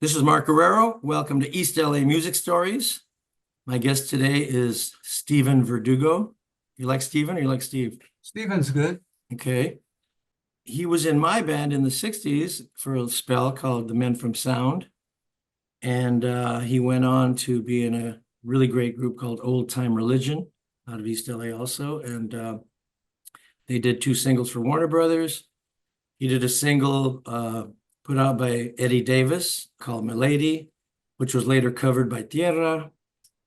This is Mark Guerrero. Welcome to East LA Music Stories. My guest today is Steven Verdugo. You like Steven or you like Steve? Steven's good. Okay. He was in my band in the 60s for a spell called the Men from S.O.U.N.D. And he went on to be in a really great group called Olde Tyme Religion out of East LA also. And they did 2 singles for Warner Brothers. He did a single put out by Eddie Davis called My Lady, which was later covered by Tierra.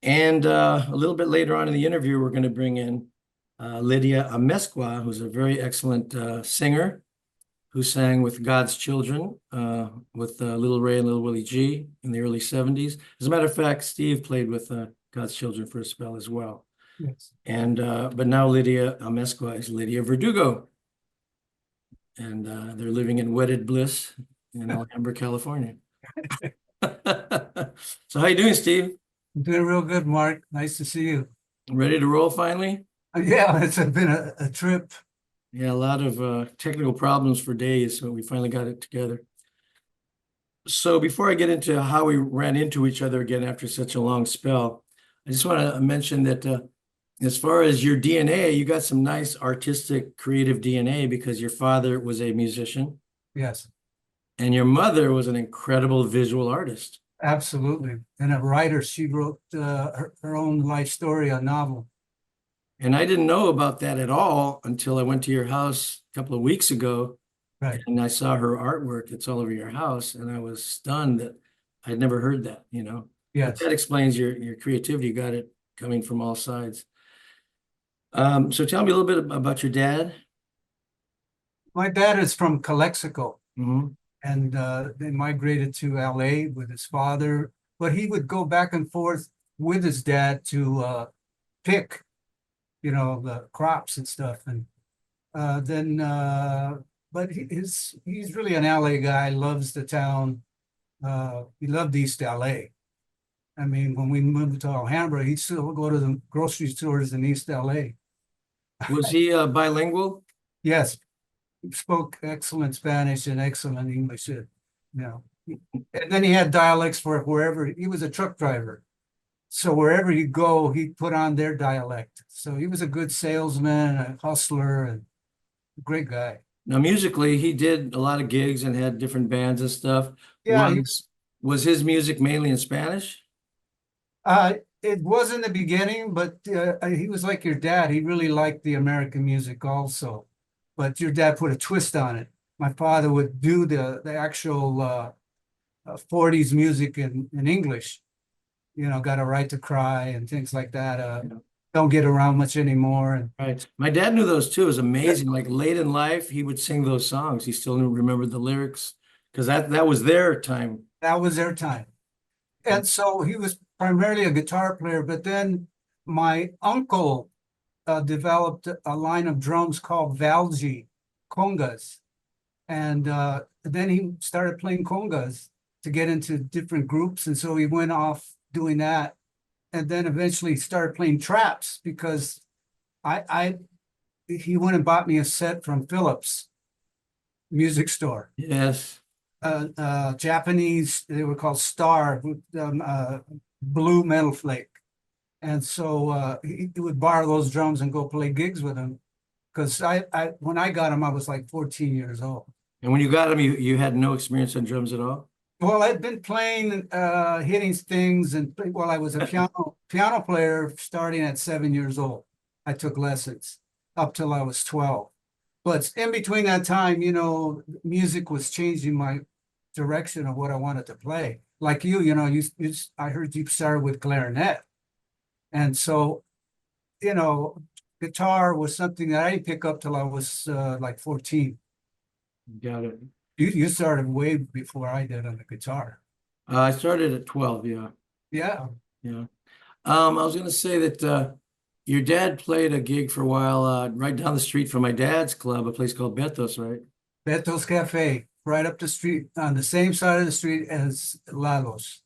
And a little bit later on in the interview, we're going to bring in Lydia Amescua, who's a very excellent singer who sang with God's Children with Little Ray and Little Willie G in the early 70s. As a matter of fact, Steve played with God's Children for a spell as well. Yes. And but now Lydia Amescua is Lydia Verdugo. And they're living in wedded bliss in Alhambra, California. So how you doing, Steve? I'm doing real good, Mark. Nice to see you. Ready to roll finally? Yeah, it's been a trip. Yeah, a lot of technical problems for days, so we finally got it together. So before I get into how we ran into each other again after such a long spell, I just want to mention that as far as your DNA, you got some nice artistic, creative DNA because your father was a musician. Yes, And your mother was an incredible visual artist. absolutely. And a writer, she wrote her own life story, a novel. And I didn't know about that at all until I went to your house a couple of weeks ago. Right. And I saw her artwork that's all over your house. And I was stunned that I'd never heard that, you know. Yes. But that explains your creativity. You got it coming from all sides. So tell me a little bit about your dad. My dad is from Calexico, Mm-hmm. and they migrated to LA with his father, but he would go back and forth with his dad to pick, the crops and stuff. And but he's really an LA guy, loves the town. He loved East LA. I mean, when we moved to Alhambra, he'd still go to the grocery stores in East LA. Was he bilingual? Yes, he spoke excellent Spanish and excellent English. And then he had dialects for wherever. He was a truck driver. So wherever he'd go, he'd put on their dialect. So he was a good salesman, a hustler, and a great guy. Now, musically, he did a lot of gigs and had different bands and stuff. Yeah, Was his music mainly in Spanish? it was in the beginning, but he was like your dad. He really liked the American music also. But your dad put a twist on it. My father would do the actual 40s music in English. Got a Right to Cry and things like that. Yeah. Don't Get Around Much Anymore. And Right. My dad knew those too. It was amazing. Like late in life, he would sing those songs. He still remembered the lyrics because that was their time. that was their time. And so he was primarily a guitar player, but then my uncle developed a line of drums called Valji congas. And then he started playing congas to get into different groups. And so he went off doing that. And then eventually started playing traps because he went and bought me a set from Phillips music store. Yes. Japanese, they were called Star, blue metal flake. And so he would borrow those drums and go play gigs with him. Because when I got him, I was like 14 years old. And when you got him, you had no experience on drums at all? Well, I'd been playing, hitting things, and I was a piano player starting at 7 years old. I took lessons up till I was 12. But in between that time, music was changing my direction of what I wanted to play. Like I heard you started with clarinet. And so, guitar was something that I didn't pick up till I was like 14. Got it. You started way before I did on the guitar. I started at 12, yeah. Yeah. Yeah. I was going to say that your dad played a gig for a while right down the street from my dad's club, a place called Beto's, right? Beto's Cafe, right up the street, on the same side of the street as Lados.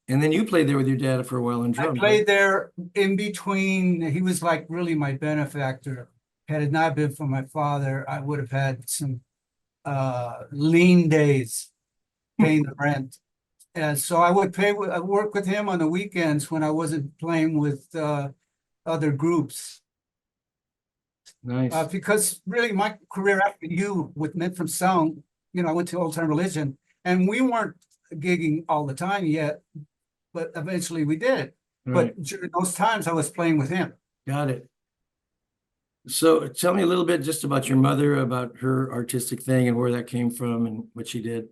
And then you played there with your dad for a while on drums. I played there in between. He was like really my benefactor. Had it not been for my father, I would have had some lean days paying the rent. And so I would I work with him on the weekends when I wasn't playing with other groups. Nice. Because really my career after you with Men from Sound, I went to Olde Tyme Religion, and we weren't gigging all the time yet, but eventually we did. Right. But during those times I was playing with him. Got it. So tell me a little bit just about your mother, about her artistic thing and where that came from and what she did.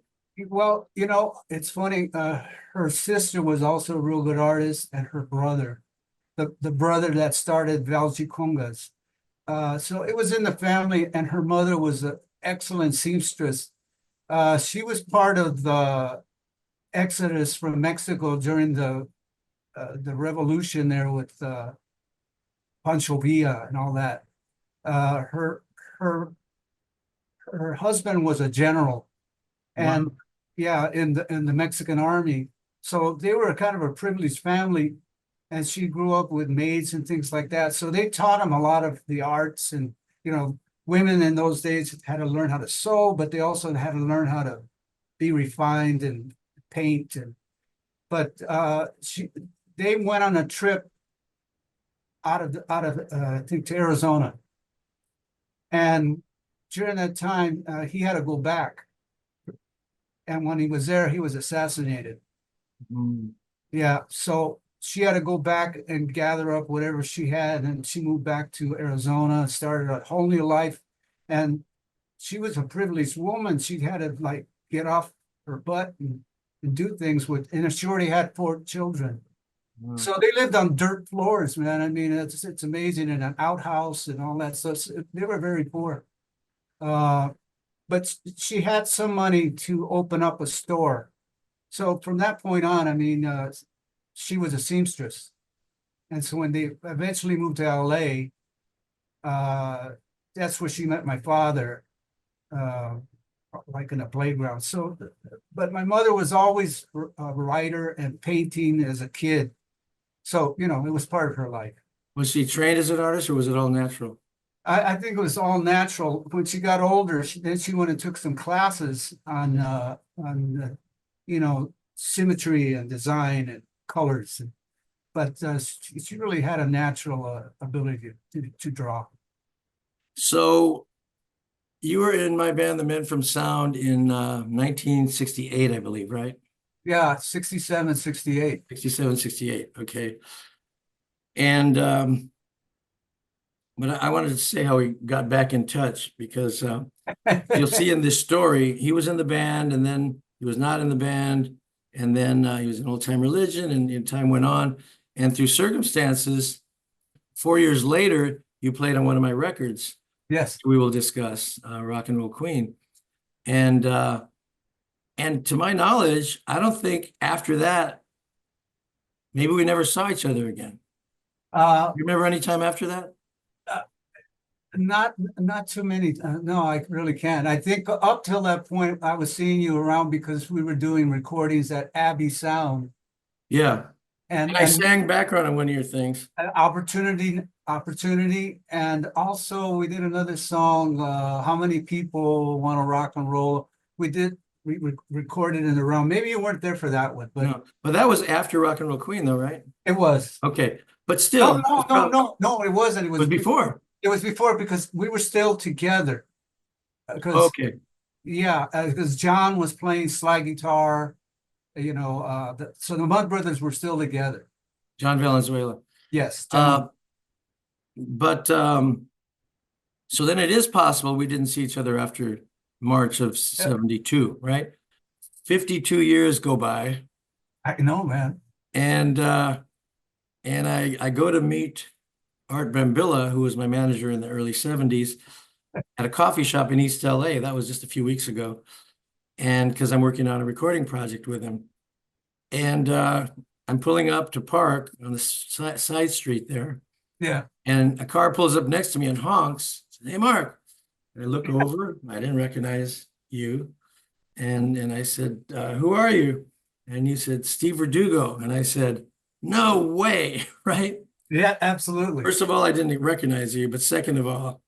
Well, it's funny. Her sister was also a real good artist, and her brother, the brother that started Valji Congas. So it was in the family, and her mother was an excellent seamstress. She was part of the exodus from Mexico during the revolution there with Pancho Villa and all that. Her her her husband was a general, and Wow. yeah, in the Mexican army. So they were kind of a privileged family, and she grew up with maids and things like that. So they taught him a lot of the arts, and women in those days had to learn how to sew, but they also had to learn how to be refined and paint. But they went on a trip out of I think to Arizona, and during that time he had to go back. And when he was there, he was assassinated. Mm. Yeah, so she had to go back and gather up whatever she had, and she moved back to Arizona, started a whole new life. And she was a privileged woman. She had to like get off her butt and do things and she already had 4 children. Wow. So they lived on dirt floors, man. I mean, it's amazing, in an outhouse and all that stuff. So they were very poor. But she had some money to open up a store. So from that point on, I mean, she was a seamstress. And so when they eventually moved to LA, that's where she met my father, like in a playground. So, but my mother was always a writer and painting as a kid. So, it was part of her life. Was she trained as an artist or was it all natural? I think it was all natural. When she got older, then she went and took some classes on symmetry and design and colors. But she really had a natural ability to draw. So you were in my band, the Men from Sound, in 1968, I believe, right? Yeah, 67, 68. 67, 68. Okay. And but I wanted to say how he got back in touch because you'll see in this story, he was in the band and then he was not in the band. And then he was in Olde Tyme Religion, and time went on. And through circumstances, 4 years later, you played on one of my records. Yes. We will discuss Rock and Roll Queen. And to my knowledge, I don't think after that, maybe we never saw each other again. You remember any time after that? Not too many. No, I really can't. I think up till that point, I was seeing you around because we were doing recordings at Abbey Sound. Yeah. And I sang background on one of your things. Opportunity. And also we did another song, How Many People Want to Rock and Roll? We recorded in the room. Maybe you weren't there for that one, but No, but that was after Rock and Roll Queen, though, right? it was. Okay. But still, No, it wasn't. it was before. It was before because we were still together. Okay. Yeah, because John was playing slide guitar, so the Mud Brothers were still together. John Valenzuela. Yes, John. But so then it is possible we didn't see each other after March of 72, right? 52 years go by. I know, man. And I go to meet Art Brambilla, who was my manager in the early 70s, at a coffee shop in East LA. That was just a few weeks ago. And because I'm working on a recording project with him. And I'm pulling up to park on the side street there. Yeah. And a car pulls up next to me and honks. Hey, Mark. And I look over. I didn't recognize you. And I said, who are you? And you said, Steve Verdugo. And I said, no way, right? Yeah, absolutely. First of all, I didn't recognize you. But second of all,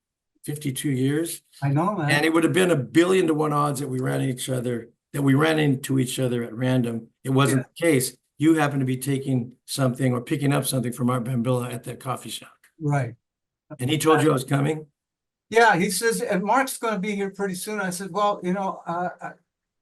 52 years. I know, man. And it would have been 1,000,000,000 to 1 odds that we ran each other that we ran into each other at random. It wasn't the case. You happened to be taking something or picking up something from Art Bambilla at that coffee shop. Right. And he told you I was coming? Yeah, he says, and Mark's going to be here pretty soon. I said, well,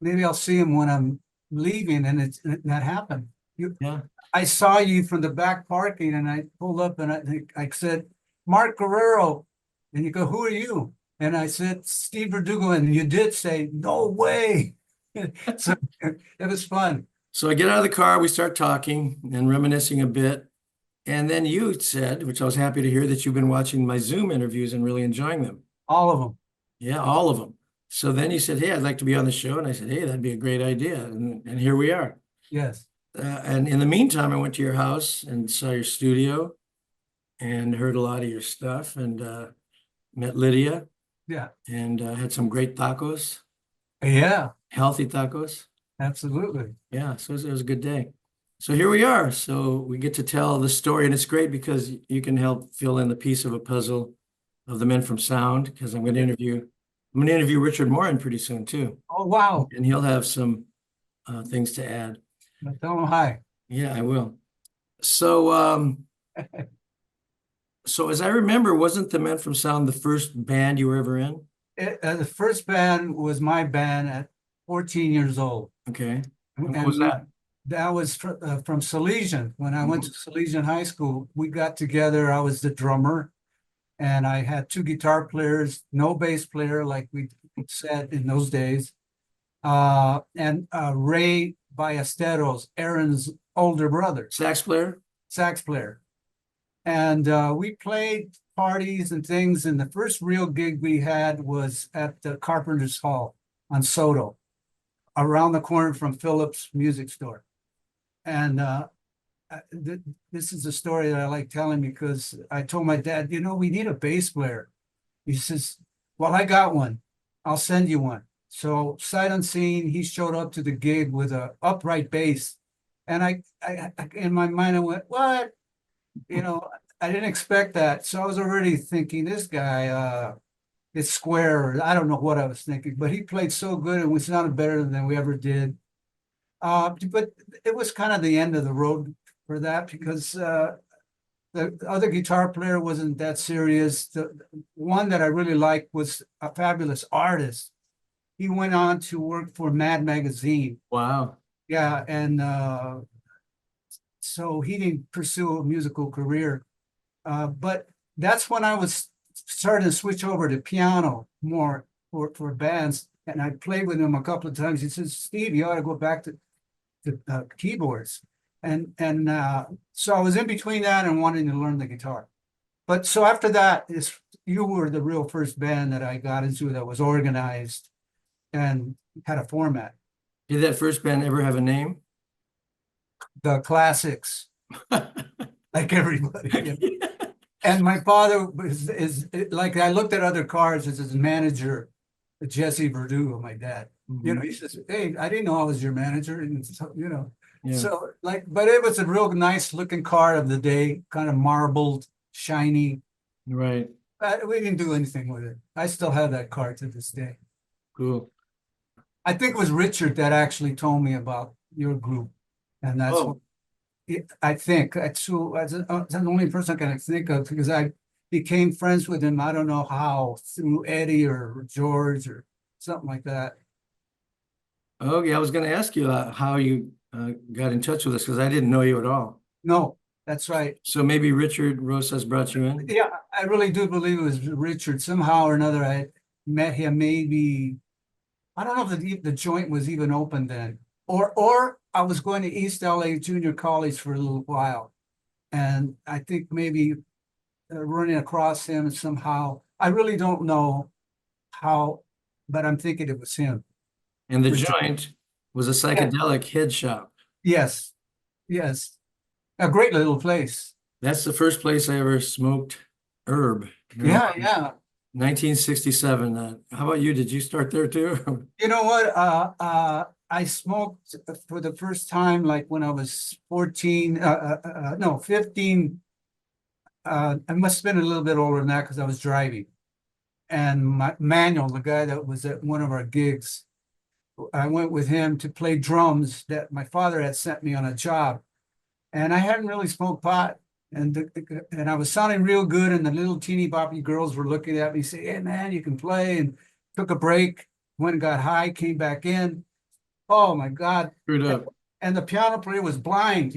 maybe I'll see him when I'm leaving, and that happened. Yeah. I saw you from the back parking, and I pulled up, and I said, Mark Guerrero, and you go, who are you? And I said, Steve Verdugo, and you did say, no way. So it was fun. So I get out of the car, we start talking and reminiscing a bit. And then you said, which I was happy to hear, that you've been watching my Zoom interviews and really enjoying them. All of them. Yeah, all of them. So then you said, hey, I'd like to be on the show. And I said, hey, that'd be a great idea. And here we are. Yes. And in the meantime, I went to your house and saw your studio and heard a lot of your stuff and met Lydia Yeah. and had some great tacos, Yeah, healthy tacos. absolutely. Yeah, so it was a good day. So here we are. So we get to tell the story, and it's great because you can help fill in the piece of a puzzle of the men from Sound, because I'm going to interview Richard Morin pretty soon too, Oh, wow. and he'll have some things to add. Tell them hi. Yeah, I will. So so as I remember, wasn't the Men from Sound the first band you were ever in? The first band was my band at 14 years old. Okay. What And was that? that was from Salesian. When I went to Salesian High School, we got together. I was the drummer, and I had two guitar players, no bass player, like we said in those days. And Ray Ballesteros, Aaron's older brother, Sax player? sax player. And we played parties and things. And the first real gig we had was at the Carpenter's Hall on Soto, around the corner from Phillips Music Store. And this is a story that I like telling because I told my dad, we need a bass player. He says, well, I got one. I'll send you one. So sight unseen, he showed up to the gig with a upright bass. And I in my mind, I went, what? I didn't expect that. So I was already thinking, this guy is square. Or I don't know what I was thinking, but he played so good and we sounded better than we ever did. But it was kind of the end of the road for that because the other guitar player wasn't that serious. The one that I really liked was a fabulous artist. He went on to work for Mad Magazine. Wow. Yeah, and so he didn't pursue a musical career. But that's when I was starting to switch over to piano more for bands. And I played with him a couple of times. He says, Steve, you ought to go back to keyboards. And so I was in between that and wanting to learn the guitar. But so after that, you were the real first band that I got into that was organized and had a format. Did that first band ever have a name? The Classics, like everybody. And my father is like, I looked at other cards as his manager, Jesse Verdugo, my dad. He says, hey, I didn't know I was your manager. And so, Yeah. so but it was a real nice looking card of the day, kind of marbled, shiny. Right. We didn't do anything with it. I still have that card to this day. Cool. I think it was Richard that actually told me about your group. And that's what I think that's the only person I can think of because I became friends with him. I don't know how, through Eddie or George or something like that. Okay, I was going to ask you how you got in touch with us because I didn't know you at all. No, that's right. So maybe Richard Rosas brought you in? Yeah, I really do believe it was Richard. Somehow or another, I met him maybe, I don't know if the joint was even open then. Or I was going to East LA Junior College for a little while. And I think maybe running across him somehow. I really don't know how, but I'm thinking it was him. And the joint was a psychedelic head shop. Yes, yes. A great little place. That's the first place I ever smoked herb. Yeah, yeah. 1967. How about you? Did you start there too? You know what? I smoked for the first time like when I was 14, no, 15. I must have been a little bit older than that because I was driving. And Manuel, the guy that was at one of our gigs, I went with him to play drums that my father had sent me on a job. And I hadn't really smoked pot. And I was sounding real good. And the little teeny boppy girls were looking at me, saying, "Hey, man, you can play." And took a break, went and got high, came back in. Oh, my God. Screwed up. And the piano player was blind,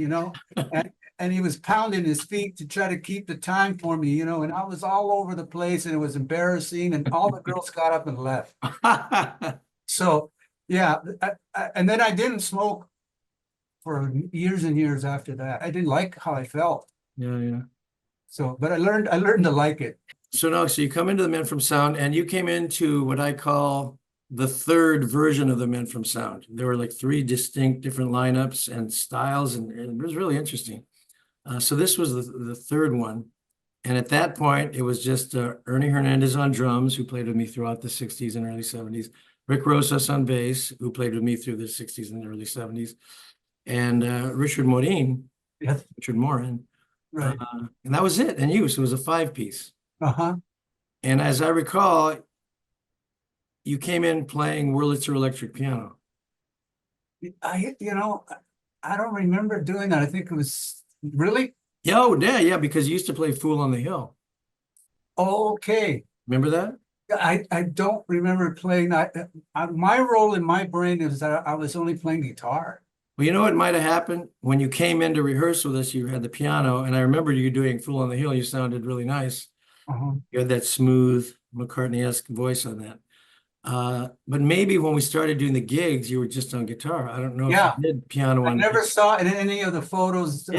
and he was pounding his feet to try to keep the time for me, and I was all over the place and it was embarrassing. And all the girls got up and left. So, yeah. And then I didn't smoke for years and years after that. I didn't like how I felt. Yeah. So, but I learned to like it. So you come into the Men from Sound, and you came into what I call the third version of the Men from Sound. There were like 3 distinct different lineups and styles, and it was really interesting. So this was the third one. And at that point, it was just Ernie Hernandez on drums, who played with me throughout the 60s and early 70s. Rick Rosas on bass, who played with me through the 60s and early 70s. And Richard Morin. Yes. Richard Morin. Right. And that was it. And so it was a 5-piece. Uh-huh. And as I recall, you came in playing Wurlitzer electric piano. I don't remember doing that. I think it was really. Yeah, because you used to play Fool on the Hill. Okay. Remember that? I don't remember playing that. My role in my brain is that I was only playing guitar. Well, you know what might have happened? When you came in to rehearse with us, you had the piano, and I remember you doing Fool on the Hill. You sounded really nice. Uh-huh. You had that smooth McCartney-esque voice on that. But maybe when we started doing the gigs, you were just on guitar. I don't know if you did piano I on. never saw in any of the photos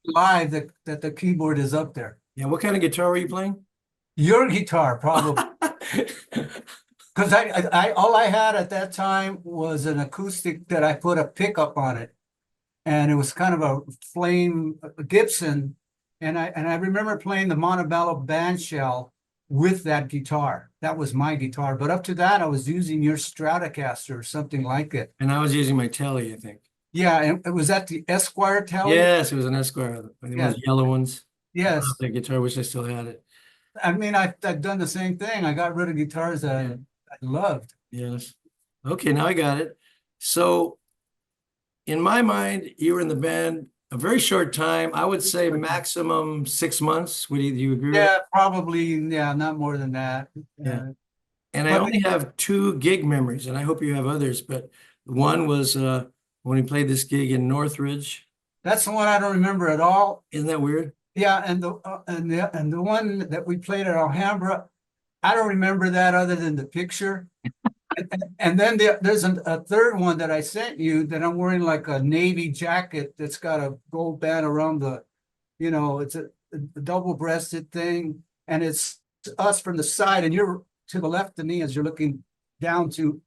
live that the keyboard is up there. Yeah, what kind of guitar were you playing? Your guitar, probably. Because all I had at that time was an acoustic that I put a pickup on it. And it was kind of a flame Gibson. And I remember playing the Montebello bandshell with that guitar. That was my guitar. But up to that, I was using your Stratocaster or something like it. And I was using my Telly, I think. Yeah, and it was that the Esquire Telly? Yes, it was an Esquire. One of those yellow ones. Yes. That guitar, I wish I still had it. I mean, I've done the same thing. I got rid of guitars that I loved. Yes. Okay, now I got it. So in my mind, you were in the band a very short time. I would say maximum 6 months. Do you agree with that? Yeah, probably. Yeah, not more than that. Yeah. And I only have 2 gig memories, and I hope you have others. But one was when we played this gig in Northridge. That's the one I don't remember at all. Isn't that weird? Yeah, and the one that we played at Alhambra, I don't remember that other than the picture. And then there's a third one that I sent you that I'm wearing like a navy jacket that's got a gold band around the, it's a double-breasted thing, and it's us from the side, and you're to the left of me as you're looking down to.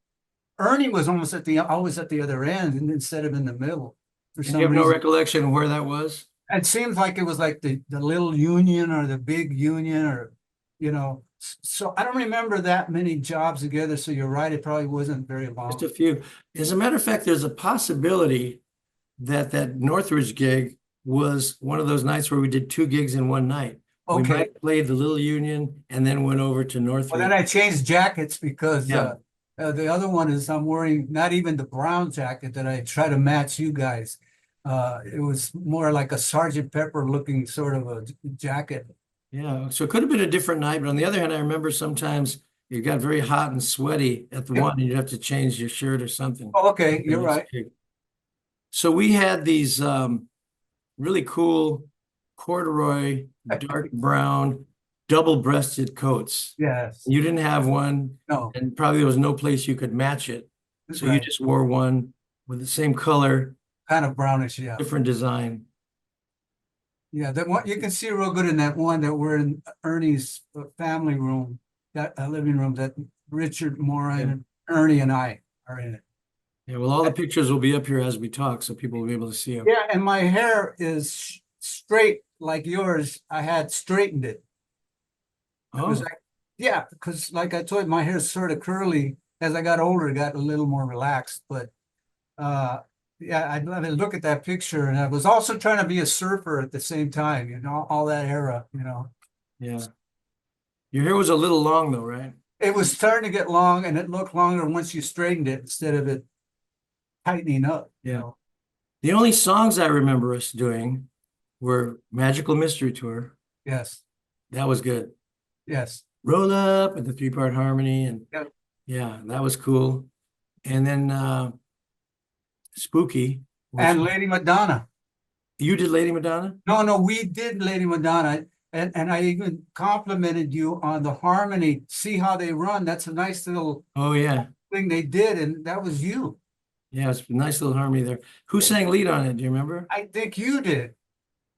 Ernie was always at the other end and instead of in the middle. For some you have no reason. recollection of where that was? It seems like it was like the little union or the big union or, so I don't remember that many jobs together. So you're right. It probably wasn't very long. Just a few. As a matter of fact, there's a possibility that Northridge gig was one of those nights where we did 2 gigs in one night. Okay. We might played the Little Union and then went over to Northridge. Well, then I changed jackets because the other one is I'm wearing not even the brown jacket that I try to match you guys. It was more like a Sergeant Pepper looking sort of a jacket. Yeah, so it could have been a different night, but on the other hand, I remember sometimes you got very hot and sweaty at the one, and you'd have to change your shirt or something. Oh, okay, you're right. So we had these really cool corduroy, dark brown, double-breasted coats. Yes. You didn't have one, No. and probably there was no place you could match it. That's So right. you just wore one with the same color, Kind of brownish, yeah. different design. Yeah, that one you can see real good in that one that we're in Ernie's family room, that living room that Richard Morin and Ernie and I are in it. Yeah, well, all the pictures will be up here as we talk, so people will be able to see them. Yeah, and my hair is straight like yours. I had straightened it. It was like, yeah, because like I told you, my hair's sort of curly. As I got older, it got a little more relaxed. But yeah, I look at that picture, and I was also trying to be a surfer at the same time, all that era, Yeah. Your hair was a little long though, right? It was starting to get long, and it looked longer once you straightened it instead of it tightening up, you Yeah. know. The only songs I remember us doing were Magical Mystery Tour. Yes, That was good. yes. Roll Up and the three-part harmony, and Yeah. yeah, that was cool. And then Spooky, which And Lady Madonna. you did Lady Madonna? No, no, we did Lady Madonna. And I even complimented you on the harmony. See how they run. That's a nice little Oh yeah. thing they did, and that was you. Yeah, it's a nice little harmony there. Who sang lead on it? Do you remember? I think you did.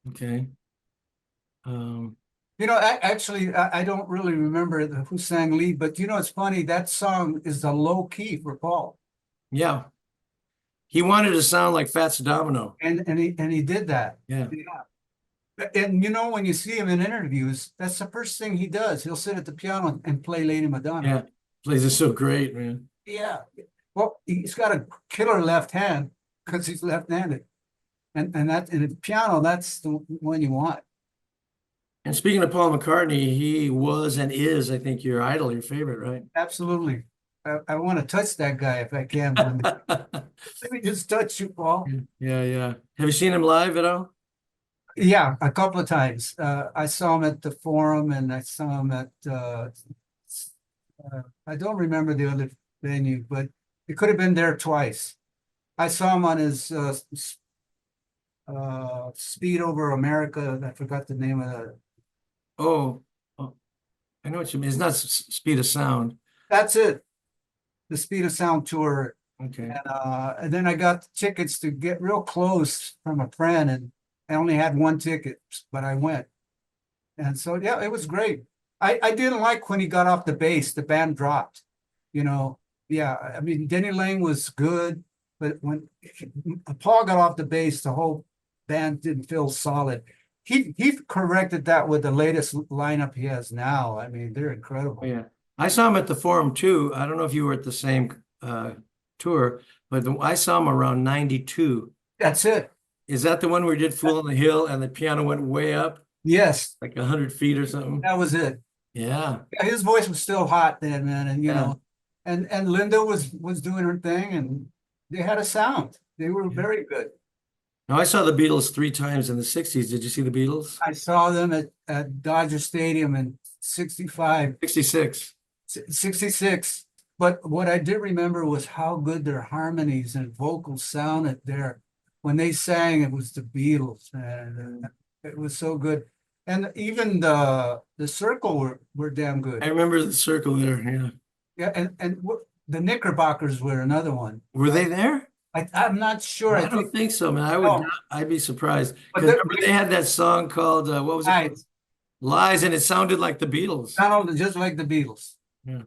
Okay. You know, actually, I don't really remember who sang lead, but you know, it's funny. That song is the low key for Paul, Yeah. He wanted to sound like Fats Domino. and he did that. Yeah. Yeah. And you know, when you see him in interviews, that's the first thing he does. He'll sit at the piano and play Lady Madonna. Yeah. Plays it so great, man. Yeah. Well, he's got a killer left hand because he's left-handed. And the piano, that's the one you want. And speaking of Paul McCartney, he was and is, I think, your idol, your favorite, right? Absolutely. I want to touch that guy if I can. Let me just touch you, Paul. Yeah, yeah. Have you seen him live at all? Yeah, a couple of times. I saw him at the Forum, and I saw him at I don't remember the other venue, but it could have been there twice. I saw him on his Speed Over America. I forgot the name of the. Oh, I know what you mean. It's not Speed of Sound. That's it. The Speed of Sound tour. Okay. And then I got tickets to get real close from a friend, and I only had one ticket, but I went. And so, yeah, it was great. I didn't like when he got off the bass, the band dropped, you know. Yeah, I mean, Denny Laine was good, but when Paul got off the bass, the whole band didn't feel solid. He corrected that with the latest lineup he has now. I mean, they're incredible. Oh, yeah. I saw him at the Forum too. I don't know if you were at the same tour, but I saw him around 92. That's it. Is that the one where we did Fool on the Hill and the piano went way up, Yes, like 100 feet or something? that was it. Yeah. Yeah, his voice was still hot then, man, and you Yeah. know, and Linda was doing her thing, and they had a sound. They were very good. Now, I saw the Beatles 3 times in the 60s. Did you see the Beatles? I saw them at Dodger Stadium in 65, 66. 66. But what I did remember was how good their harmonies and vocals sounded there. When they sang, it was the Beatles, man. It was so good. And even the Circle were damn good. I remember the Circle there. Yeah. Yeah, and the Knickerbockers were another one. Were they there? I'm not sure. I don't think so, man. I'd be surprised. But Because remember they had that song called what was it? Lies. Lies, and it sounded like the Beatles. Sounded just like the Beatles. Yeah.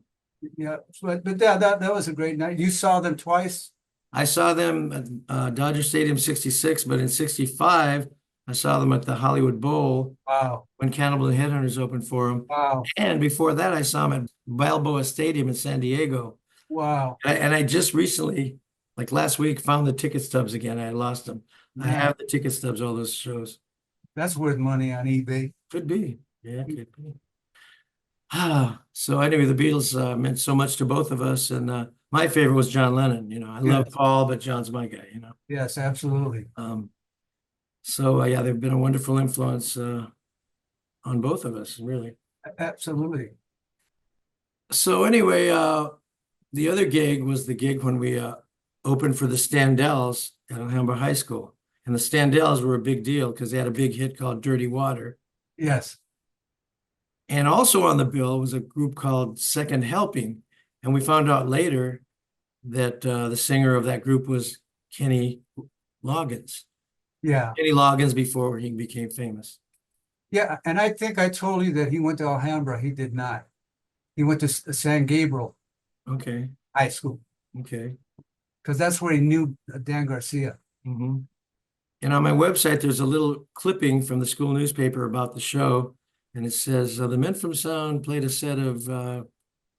Yeah, but yeah, that was a great night. You saw them twice? I saw them at Dodger Stadium 66, but in 65, I saw them at the Hollywood Bowl Wow, when Cannibal and Headhunters opened for them. wow, And before that, I saw them at Balboa Stadium in San Diego. wow. And I just recently, like last week, found the ticket stubs again. I lost them. I Man, have the ticket stubs, all those shows. that's worth money on eBay. Could be. Yeah, could be. So anyway, the Beatles meant so much to both of us. And my favorite was John Lennon. You know, I love Yes. Paul, but John's my guy, you know. Yes, absolutely. So yeah, they've been a wonderful influence on both of us, really. Absolutely. So anyway, the other gig was the gig when we opened for the Standells at Alhambra High School. And the Standells were a big deal because they had a big hit called Dirty Water. Yes. And also on the bill was a group called Second Helping. And we found out later that the singer of that group was Kenny Loggins. Yeah. Kenny Loggins before he became famous. Yeah. And I think I told you that he went to Alhambra. He did not. He went to San Gabriel Okay. High School Okay. because that's where he knew Dan Garcia. Mm-hmm. And on my website, there's a little clipping from the school newspaper about the show. And it says, the Men from S.O.U.N.D played a set of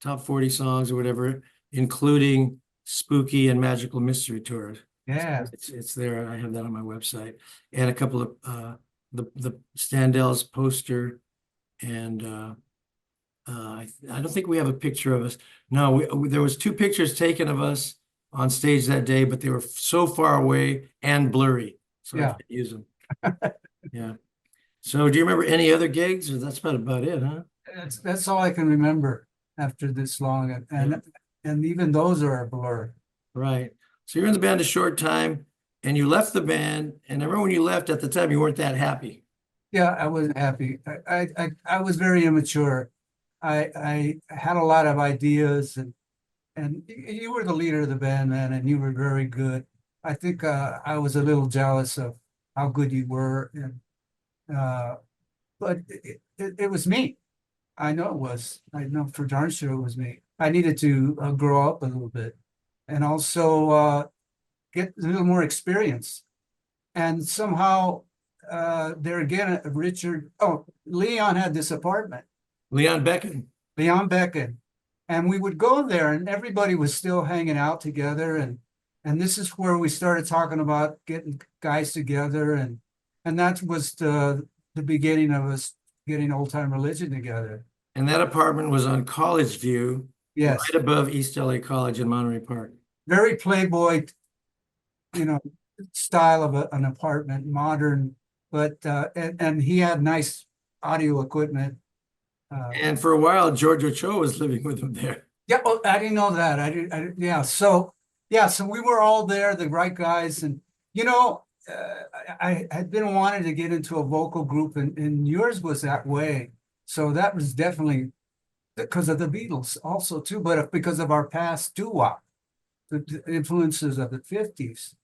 top 40 songs or whatever, including Spooky and Magical Mystery Tours. Yeah. So it's there. I have that on my website. And a couple of the Standells poster. And I don't think we have a picture of us. No, there was 2 pictures taken of us on stage that day, but they were so far away and blurry, so I Yeah. can't use them. Yeah. So do you remember any other gigs? Or that's about it, huh? That's all I can remember after this long, and even those are a blur. Right. So you're in the band a short time and you left the band. And I remember when you left at the time, you weren't that happy. Yeah, I wasn't happy. I was very immature. I had a lot of ideas, and you were the leader of the band, man, and you were very good. I think I was a little jealous of how good you were, and but it was me. I know it was. I know for darn sure it was me. I needed to grow up a little bit, and also get a little more experience. And somehow, there again, Leon had this apartment, Leon Beckett. Leon Beckett, and we would go there, and everybody was still hanging out together, and this is where we started talking about getting guys together, and that was the beginning of us getting Old Time Religion together. And that apartment was on College View, Yes, right above East LA College in Monterey Park. very Playboy, you know, style of an apartment, modern, but and he had nice audio equipment. And for a while, George Ochoa was living with him there. Yeah, oh, I didn't know that. Yeah. So we were all there, the right guys, and you know, I had been wanting to get into a vocal group, and yours was that way. So that was definitely because of the Beatles, also too, but because of our past doo-wop, the influences of the 50s.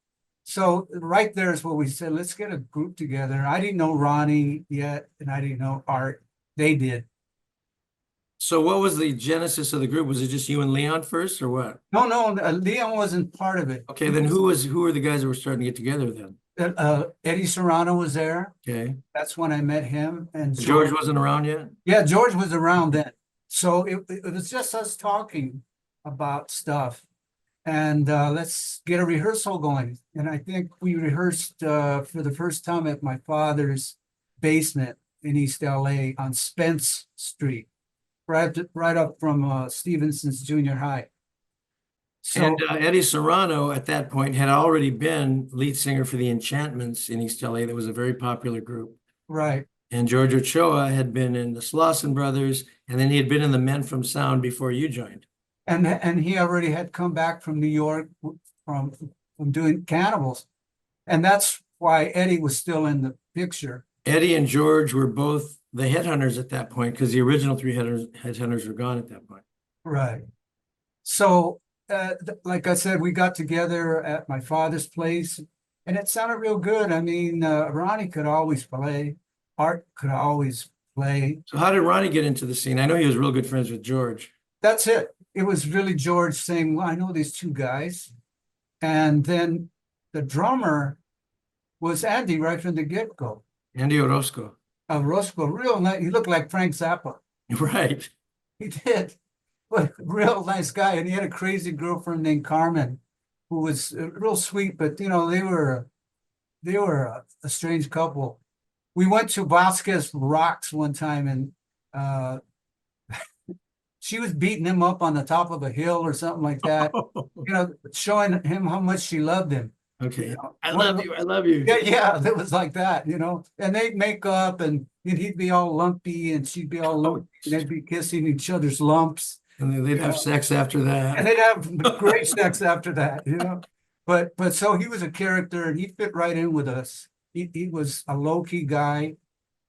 So right there is what we said, let's get a group together. I didn't know Ronnie yet, and I didn't know Art. They did. So what was the genesis of the group? Was it just you and Leon first or what? No, Leon wasn't part of it. Okay, then who were the guys that were starting to get together then? Eddie Serrano was there. Okay. That's when I met him. And George wasn't around yet? Yeah, George was around then. So it was just us talking about stuff. And let's get a rehearsal going. And I think we rehearsed for the first time at my father's basement in East LA on Spence Street, right up from Stevenson's Junior High. So And Eddie Serrano at that point had already been lead singer for the Enchantments in East LA. That was a very popular group. right. And George Ochoa had been in the Slauson Brothers, and then he had been in the Men from Sound before you joined. And he already had come back from New York from doing Cannibals. And that's why Eddie was still in the picture. Eddie and George were both the headhunters at that point because the original three headhunters were gone at that point. Right. So, like I said, we got together at my father's place, and it sounded real good. I mean, Ronnie could always play. Art could always play. So how did Ronnie get into the scene? I know he was real good friends with George. That's it. It was really George saying, well, I know these two guys. And then the drummer was Andy right from the get-go. Andy Orozco. Roscoe, real nice. He looked like Frank Zappa. Right. He did. But real nice guy. And he had a crazy girlfriend named Carmen, who was real sweet, but you know, they were a strange couple. We went to Vasquez Rocks one time, and she was beating him up on the top of a hill or something like that, you know, showing him how much she loved him. Okay. You know, I love you. I love you. yeah, it was like that, you know. And they'd make up, and he'd be all lumpy, and she'd be all lumpy, and they'd be kissing each other's lumps. And then they'd have sex after that. And they'd have great sex after that, you know. But so he was a character, and he fit right in with us. He was a low-key guy,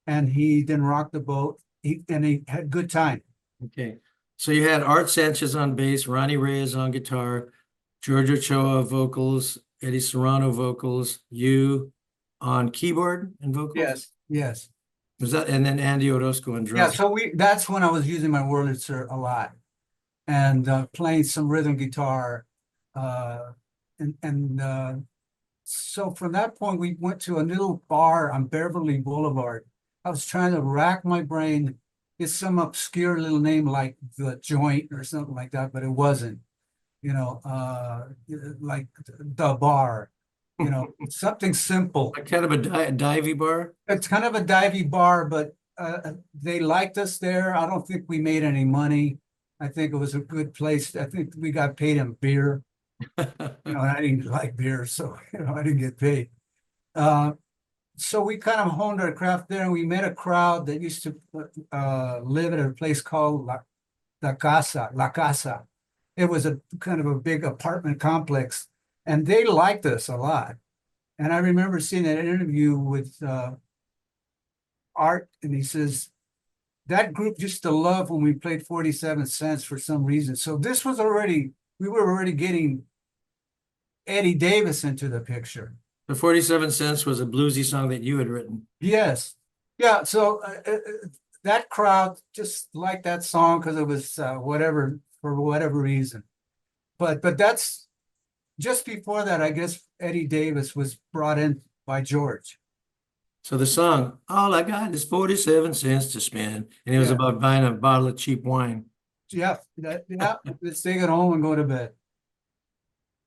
and he didn't rock the boat. And he had a good time. Okay. So you had Art Sanchez on bass, Ronnie Reyes on guitar, George Ochoa vocals, Eddie Serrano vocals, you on keyboard and vocals? Yes. Was that, and then Andy Orozco on drums? Yeah, so that's when I was using my Wurlitzer a lot, and playing some rhythm guitar. So from that point, we went to a little bar on Beverly Boulevard. I was trying to rack my brain. It's some obscure little name like The Joint or something like that, but it wasn't. You know, like The Bar, you know, something simple. Like kind of a divey bar? It's kind of a divey bar, but they liked us there. I don't think we made any money. I think it was a good place. I think we got paid in beer. You know, and I didn't like beer, so, you know, I didn't get paid. So we kind of honed our craft there, and we met a crowd that used to live at a place called La Casa. It was a kind of a big apartment complex, and they liked us a lot. And I remember seeing an interview with Art, and he says that group used to love when we played 47 cents for some reason. So this was already, we were already getting Eddie Davis into the picture. The 47 Cents was a bluesy song that you had written. Yes. Yeah. So that crowd just liked that song because it was whatever, for whatever reason. But that's just before that, I guess Eddie Davis was brought in by George. So the song, all I got is 47 cents to spend. And it was Yeah. about buying a bottle of cheap wine. Yeah. Let's take it home and go to bed.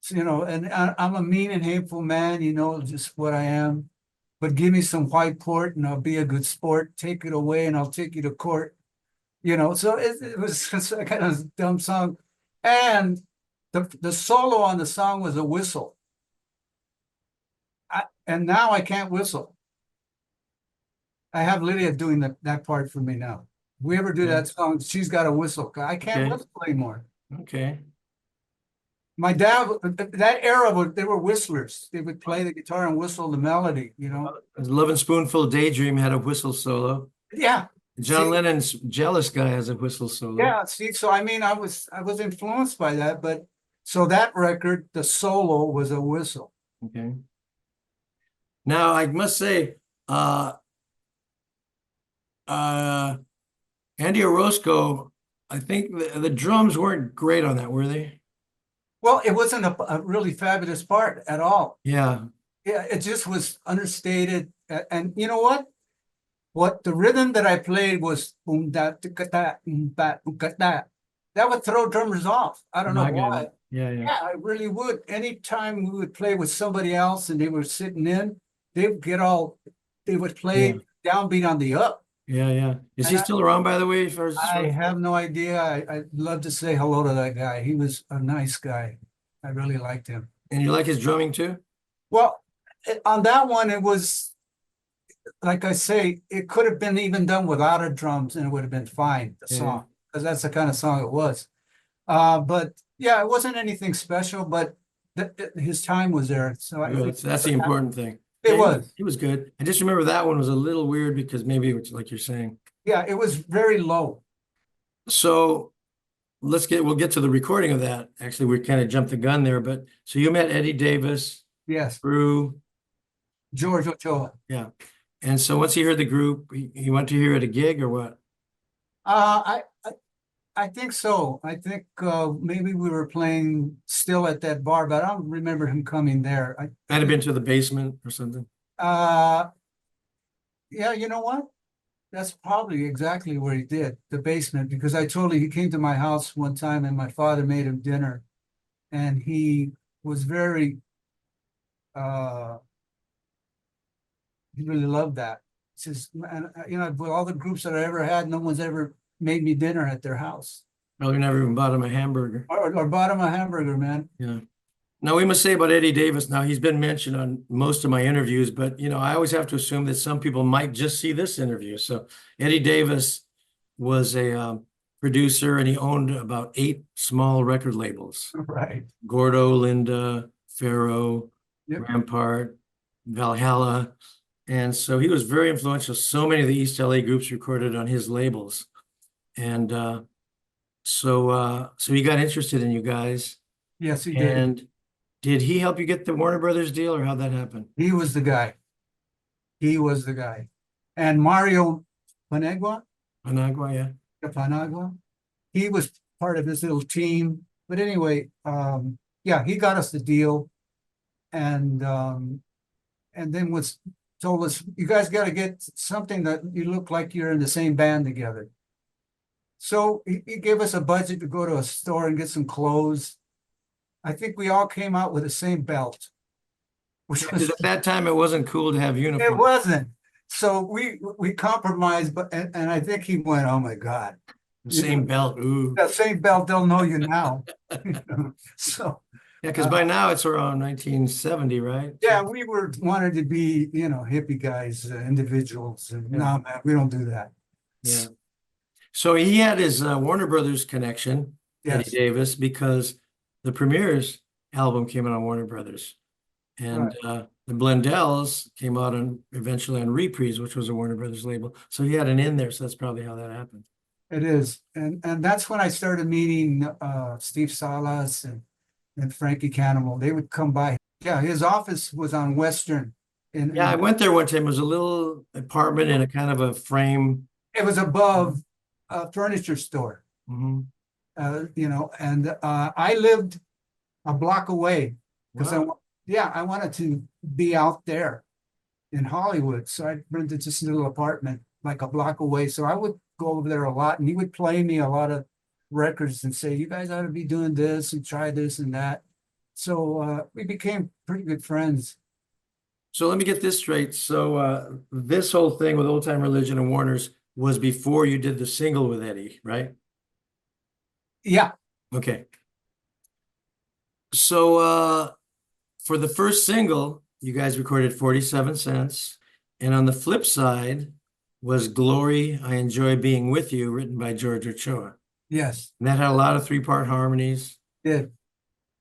So, you know, and I'm a mean and hateful man, you know, just what I am. But give me some white port and I'll be a good sport. Take it away and I'll take you to court. You know, so it was just a kind of dumb song. And the solo on the song was a whistle. And now I can't whistle. I have Lydia doing that part for me now. If we ever do that song, she's got a whistle. I can't whistle anymore. Okay. My dad, that era, they were whistlers. They would play the guitar and whistle the melody, you know? Lovin' Spoonful Daydream had a whistle solo. Yeah. John Lennon's Jealous Guy has a whistle solo. Yeah, see, so I mean, I was influenced by that, but so that record, the solo was a whistle. Okay. Now I must say, Andy Orozco, I think the drums weren't great on that, were they? Well, it wasn't a really fabulous part at all. Yeah. Yeah, it just was understated. And you know what? What the rhythm that I played was boom da da boom da. That would throw drummers off. I don't know why. Yeah. Yeah, I really would. Anytime we would play with somebody else and they were sitting in, they would play downbeat on the up. Yeah. Is he still around, by the way? I have no idea. I'd love to say hello to that guy. He was a nice guy. I really liked him. And you like his drumming too? Well, on that one, it was, like I say, it could have been even done without a drums and it would have been fine, the song, because that's the kind of song it was. But yeah, it wasn't anything special, but his time was there. So that's the important thing. It was. He was good. I just remember that one was a little weird because maybe it's like you're saying. Yeah, it was very low. So we'll get to the recording of that. Actually, we kind of jumped the gun there, but so you met Eddie Davis. Yes. Through George Ochoa. Yeah. And so once he heard the group, he went to hear at a gig or what? I think so. I think maybe we were playing still at that bar, but I don't remember him coming there. Might have been to the basement or something. Yeah, you know what? That's probably exactly where he did, the basement, because I told you he came to my house one time and my father made him dinner. And he was very, he really loved that. He says, man, you know, with all the groups that I ever had, no one's ever made me dinner at their house. Well, you never even bought him a hamburger. Or bought him a hamburger, man. Yeah. Now we must say about Eddie Davis, now he's been mentioned on most of my interviews, but you know, I always have to assume that some people might just see this interview. So Eddie Davis was a producer and he owned about 8 small record labels. Right. Gordo, Linda, Pharaoh, Rampart, Valhalla. And so he was very influential. So many of the East LA groups recorded on his labels. And so he got interested in you guys. Yes, he did. And did he help you get the Warner Brothers deal or how'd that happen? He was the guy. He was the guy. And Mario Panagua? Panagua, yeah. Panagua. He was part of his little team. But anyway, yeah, he got us the deal. And then told us, you guys got to get something that you look like you're in the same band together. So he gave us a budget to go to a store and get some clothes. I think we all came out with the same belt. Which was, at that time, it wasn't cool to have uniforms. It wasn't. So we compromised, and I think he went, oh my God. The same belt, ooh. That same belt, they'll know you now. So Yeah, because by now it's around 1970, right? Yeah, we wanted to be, hippie guys, individuals, and Yeah. no, man, we don't do that. Yeah. So he had his Warner Brothers connection, Eddie Yes, Davis, because the Premier's album came out on Warner Brothers. And right. the Blendells came out eventually on Reprise, which was a Warner Brothers label. So he had an in there. So that's probably how that happened. It is. And that's when I started meeting Steve Salas and Frankie Cannibal. They would come by. Yeah, his office was on Western. Yeah, I went there one time. It was a little apartment in a kind of a frame. It was above a furniture store. Mhm. And I lived a block away because Wow. I wanted to be out there in Hollywood. So I rented this little apartment like a block away. So I would go over there a lot, and he would play me a lot of records and say, "You guys ought to be doing this and try this and that." So we became pretty good friends. So let me get this straight. So this whole thing with Old Time Religion and Warner's was before you did the single with Eddie, right? Yeah, Okay. So for the first single, you guys recorded 47 Cents. And on the flip side was Glory, I Enjoy Being With You, written by George Ochoa. yes, And that had a lot of three-part harmonies. did.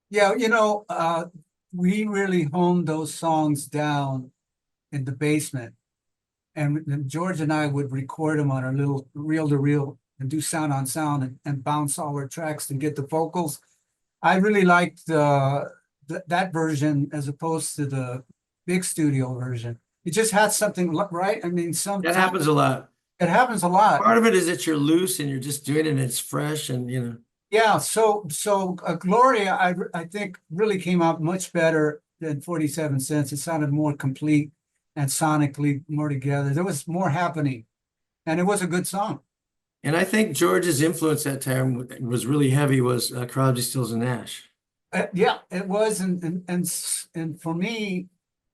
Yeah, we really honed those songs down in the basement. And then George and I would record them on our little reel-to-reel and do sound on sound and bounce all our tracks and get the vocals. I really liked that version as opposed to the big studio version. It just had something, right? I mean, That happens a lot. it happens a lot. Part of it is that you're loose and you're just doing it and it's fresh and. Yeah, so Gloria, I think really came out much better than 47 Cents. It sounded more complete and sonically more together. There was more happening, and it was a good song. And I think George's influence that time was really heavy was Crosby, Stills and Nash. Yeah, it was, and for me,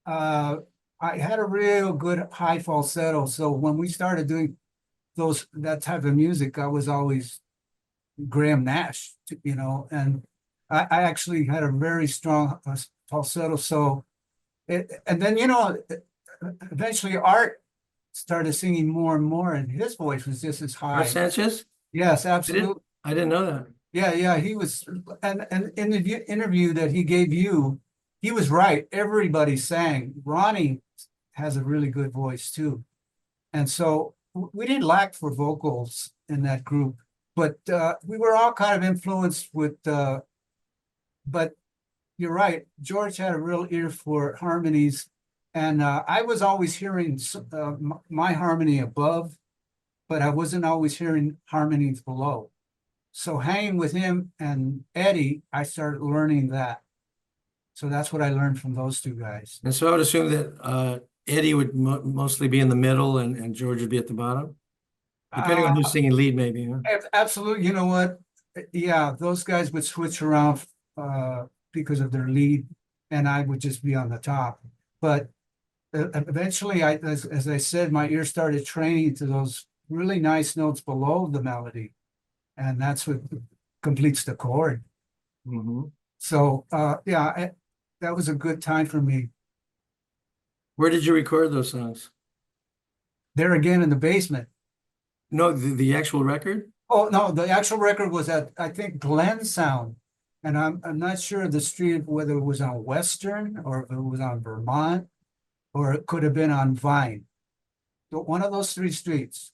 I had a real good high falsetto. So when we started doing that type of music, I was always Graham Nash, and I actually had a very strong falsetto. So, and then eventually Art started singing more and more, and his voice was just as high. Art Sanchez? Yes, absolutely. I didn't know that. Yeah, he was, and in the interview that he gave you, he was right. Everybody sang. Ronnie has a really good voice too, and so we didn't lack for vocals in that group. But we were all kind of influenced with, but you're right. George had a real ear for harmonies, and I was always hearing my harmony above, but I wasn't always hearing harmonies below. So hanging with him and Eddie, I started learning that. So that's what I learned from those two guys. And so I would assume that Eddie would mostly be in the middle and George would be at the bottom, depending on who's singing lead, maybe. Huh? Absolutely. You know what? Yeah, those guys would switch around because of their lead, and I would just be on the top. But eventually, as I said, my ear started training to those really nice notes below the melody, and that's what completes the chord. Mm-hmm. So that was a good time for me. Where did you record those songs? There again in the basement. No, the actual record? Oh no, the actual record was at, I think, Glen Sound, and I'm not sure of the street, whether it was on Western or if it was on Vermont, or it could have been on Vine. So one of those three streets.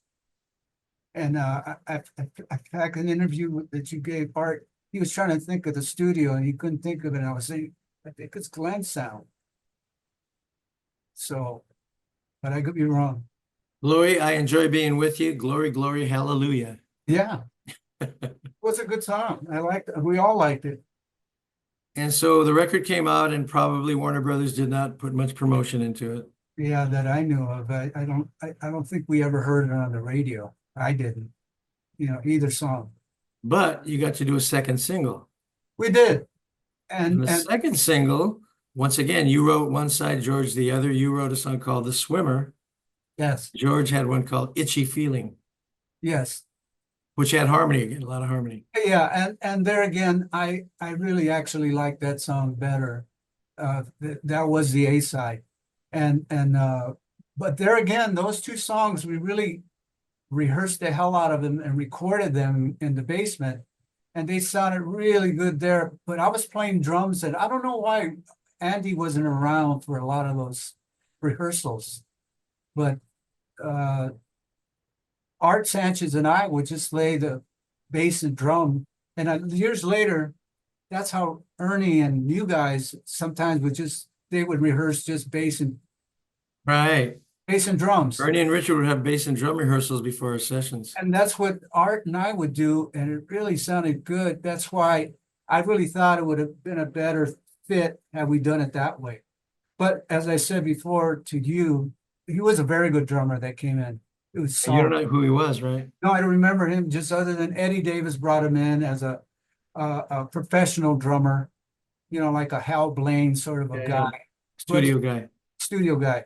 And I had an interview that you gave Art. He was trying to think of the studio and he couldn't think of it. And I was saying, I think it's Glen Sound. So, but I could be wrong. Glory, I Enjoy Being With You. Glory, glory, hallelujah. Yeah. It was a good song. I liked it. We all liked it. And so the record came out and probably Warner Brothers did not put much promotion into it. Yeah, that I knew of. I don't think we ever heard it on the radio. I didn't, either song. But you got to do a second single. We did. And the second single, once again, you wrote one side, George the other. You wrote a song called The Swimmer. Yes. George had one called Itchy Feeling. Yes. which had harmony again, a lot of harmony. Yeah, and there again, I really actually like that song better. That was the A side, and but there again, those two songs we really rehearsed the hell out of them and recorded them in the basement, and they sounded really good there. But I was playing drums, and I don't know why Andy wasn't around for a lot of those rehearsals, but Art Sanchez and I would just lay the bass and drum. And years later, that's how Ernie and you guys sometimes they would rehearse just Right. bass and drums. Ernie and Richard would have bass and drum rehearsals before our sessions. And that's what Art and I would do. And it really sounded good. That's why I really thought it would have been a better fit had we done it that way. But as I said before to you, he was a very good drummer that came in. It was You don't solid. know who he was, right? No, I don't remember him, just other than Eddie Davis brought him in as a professional drummer, like a Hal Blaine sort of a Yeah, guy, Studio guy. studio guy.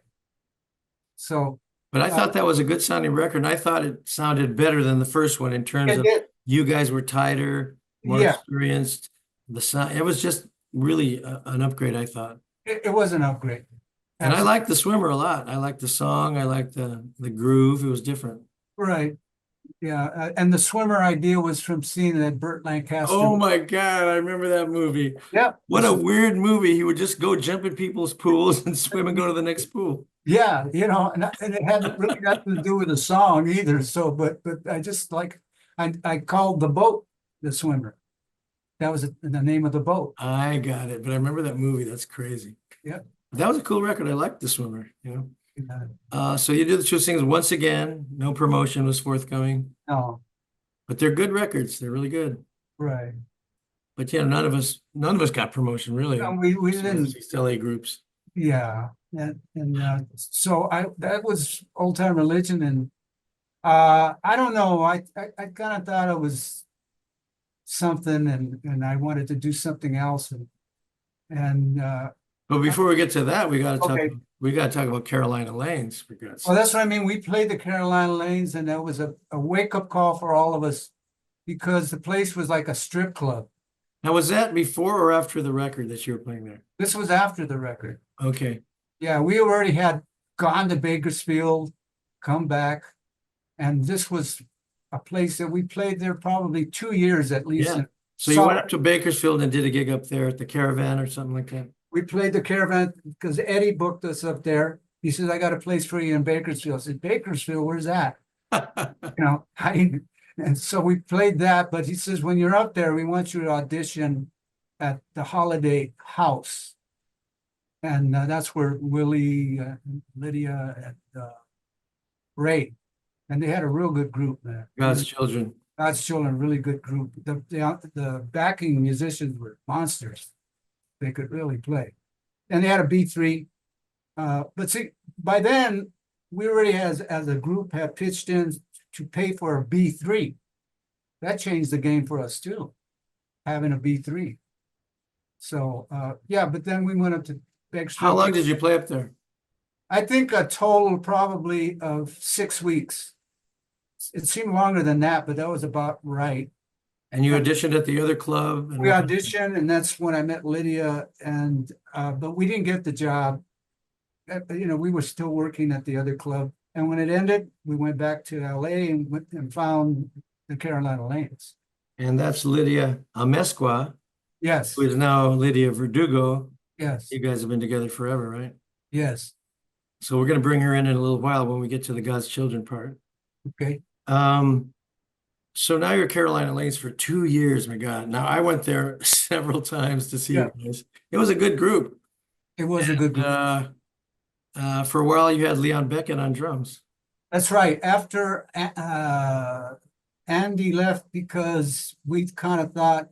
So But I thought that was a good sounding record, and I thought it sounded better than the first one in terms it of did, you guys were tighter, more yeah, experienced. The sound, it was just really an upgrade, I thought. it was an upgrade. And I liked the Swimmer a lot. I liked the song. I liked the groove. It was different. Right, yeah, and the Swimmer idea was from seeing that Burt Lancaster. Oh my God, I remember that movie. Yep. What a weird movie. He would just go jump in people's pools and swim and go to the next pool. Yeah, and it had really nothing to do with the song either. So, but I just I called the boat the Swimmer. That was the name of the boat. I got it, but I remember that movie. That's crazy. Yeah. That was a cool record. I liked the Swimmer, Yeah. So you did the two things once again. No promotion was forthcoming, No, but they're good records. They're really good. right. But none of us got promotion really. No, we didn't. These LA groups. Yeah, and so that was Old Time Religion, and I don't know. I kind of thought it was something, and I wanted to do something else, and But before we get to that, we got to talk. Okay. We got to talk about Carolina Lanes for God's well, sake. that's what I mean. We played the Carolina Lanes, and that was a wake up call for all of us because the place was like a strip club. Now, was that before or after the record that you were playing there? This was after the record. Okay. Yeah, we already had gone to Bakersfield, come back, and this was a place that we played there probably 2 years at least. Yeah. So you went up to Bakersfield and did a gig up there at the Caravan or something like that? We played the Caravan because Eddie booked us up there. He says, I got a place for you in Bakersfield. I said, Bakersfield, where's that? And so we played that, but he says, when you're up there, we want you to audition at the Holiday House. And that's where Willie, Lydia, and Ray, and they had a real good group there. God's Children. God's Children, really good group. The backing musicians were monsters. They could really play. And they had a B3. But see, by then, we already as a group had pitched in to pay for a B3. That changed the game for us too, having a B3. So, yeah, but then we went up to Bakersfield. How long did you play up there? I think a total probably of 6 weeks. It seemed longer than that, but that was about right. And you auditioned at the other club? We auditioned, and that's when I met Lydia, and but we didn't get the job. We were still working at the other club, and when it ended, we went back to LA and went and found the Carolina Lanes. And that's Lydia Amescua, Yes, who is now Lydia Verdugo. yes, You guys have been together forever, right? yes. So we're going to bring her in a little while when we get to the God's Children part. Okay. So now you're Carolina Lanes for 2 years, my God. Now I went there several times to see you guys. It was a good group. It was a good group. For a while you had Leon Beckett on drums. That's right. After Andy left, because we kind of thought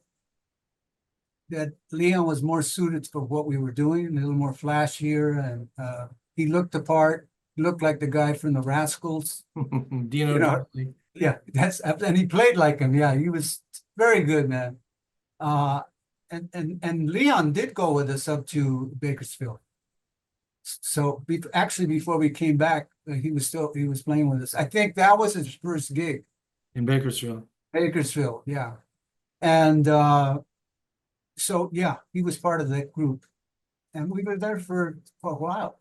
that Leon was more suited for what we were doing, a little more flashier, and he looked the part. He looked like the guy from the Rascals. Dino Donnelly. Yeah, and he played like him. Yeah, he was very good, man. And Leon did go with us up to Bakersfield. So actually, before we came back, he was playing with us. I think that was his first gig In Bakersfield. Bakersfield, yeah. And so yeah, he was part of that group. And we were there for a while.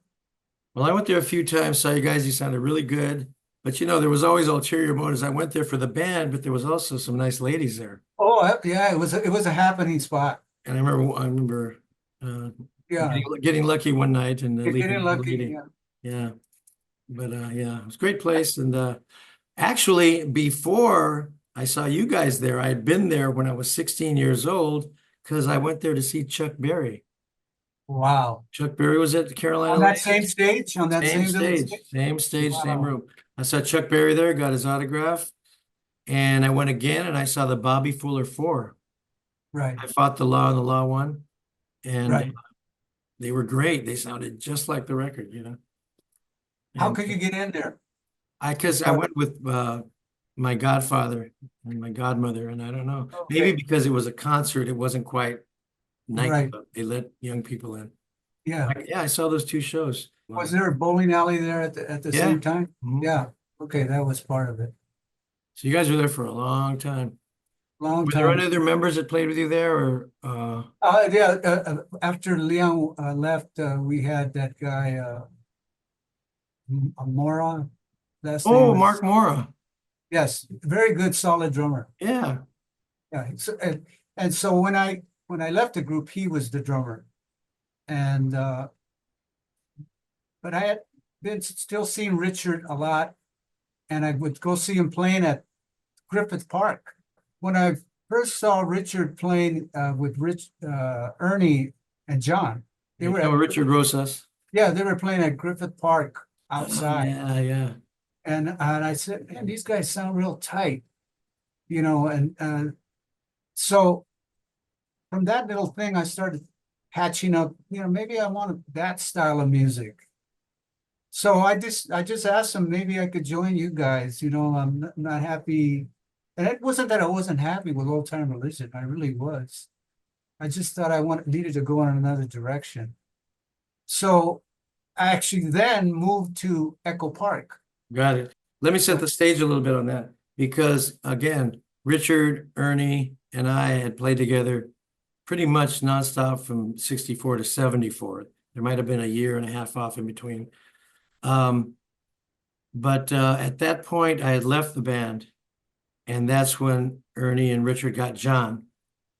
Well, I went there a few times, saw you guys, you sounded really good. But you know, there was always ulterior motives. I went there for the band, but there was also some nice ladies there. Oh, yeah, it was a happening spot. And I remember uh, Yeah, getting lucky one night and you're leaving getting with a lucky. lady. Yeah. Yeah. But yeah, it was a great place. And actually, before I saw you guys there, I had been there when I was 16 years old because I went there to see Chuck Berry. Wow. Chuck Berry was at the Carolina On that Lake. same stage, on that Same same little stage, stage. same Wow. room. I saw Chuck Berry there, got his autograph, and I went again and I saw the Bobby Fuller Four. Right, I fought the Law and the Law won, and right. they were great. They sounded just like the record, you know. How And could you get in there? because I went with my godfather and my godmother, and I don't know, maybe Okay, because it was a concert, it wasn't quite right. nightclub. They let young people in. Yeah. Yeah, I saw those two shows. Was there a bowling alley there at the Yeah. same time? Mhm. Yeah. Okay, that was part of it. So you guys were there for a long time. Long Were there any time. other members that played with you there, or Yeah, after Leon left, we had that guy, Mora. Last name oh, is, Mark Mora? yes, very good, solid drummer. Yeah, Yeah. So, and so when I left the group, he was the drummer. And but I had been still seeing Richard a lot, and I would go see him playing at Griffith Park. When I first saw Richard playing with Ernie and John, they you were know at, Richard Rosas. yeah, they were playing at Griffith Park Oh, outside. yeah, yeah. And I said, man, these guys sound real tight, you know. And so from that little thing, I started hatching up, you know, maybe I wanted that style of music. So I just asked them, maybe I could join you guys, you know, I'm not happy. And it wasn't that I wasn't happy with Old Time Religion. I really was. I just thought needed to go in another direction. So I actually then moved to Echo Park. Got it. Let me set the stage a little bit on that because again, Richard, Ernie, and I had played together pretty much nonstop from 64 to 74. There might have been a year and a half off in between. But at that point, I had left the band, and that's when Ernie and Richard got John.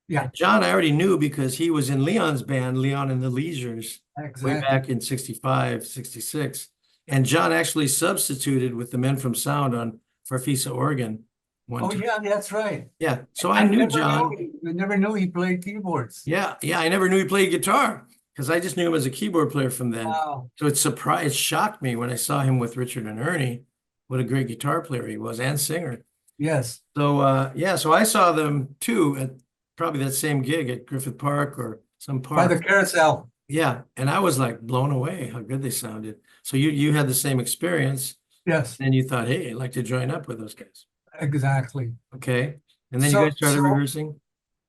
Yeah, And John, I already knew because he was in Leon's band, Leon and the Leisures, way exactly. back in 65, 66. And John actually substituted with the Men from Sound on Farfisa, Oregon one Oh time. yeah, that's right. Yeah, so I knew John. I never knew he played keyboards. Yeah, I never knew he played guitar because I just knew him as a keyboard player from then. Wow. So it shocked me when I saw him with Richard and Ernie, what a great guitar player he was and singer. Yes. So yeah, so I saw them too at probably that same gig at Griffith Park or some By the park. carousel. Yeah, and I was like blown away how good they sounded. So you had the same experience, Yes, and you thought, hey, I'd like to join up with those guys. exactly. Okay, and then you So guys started rehearsing.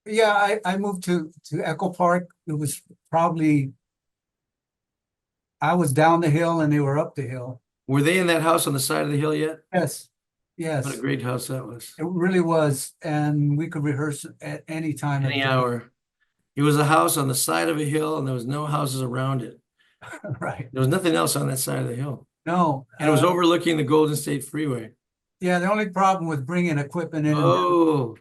yeah, I moved to Echo Park. It was probably I was down the hill and they were up the hill. Were they in that house on the side of the hill yet? Yes, What a yes, great house that was. it really was. And we could rehearse at any time of Any day. hour. It was a house on the side of a hill, and there was no houses around it. Right. There was nothing else on that side of the hill. No. And it was overlooking the Golden State Freeway. Yeah, the only problem with bringing equipment in, Oh,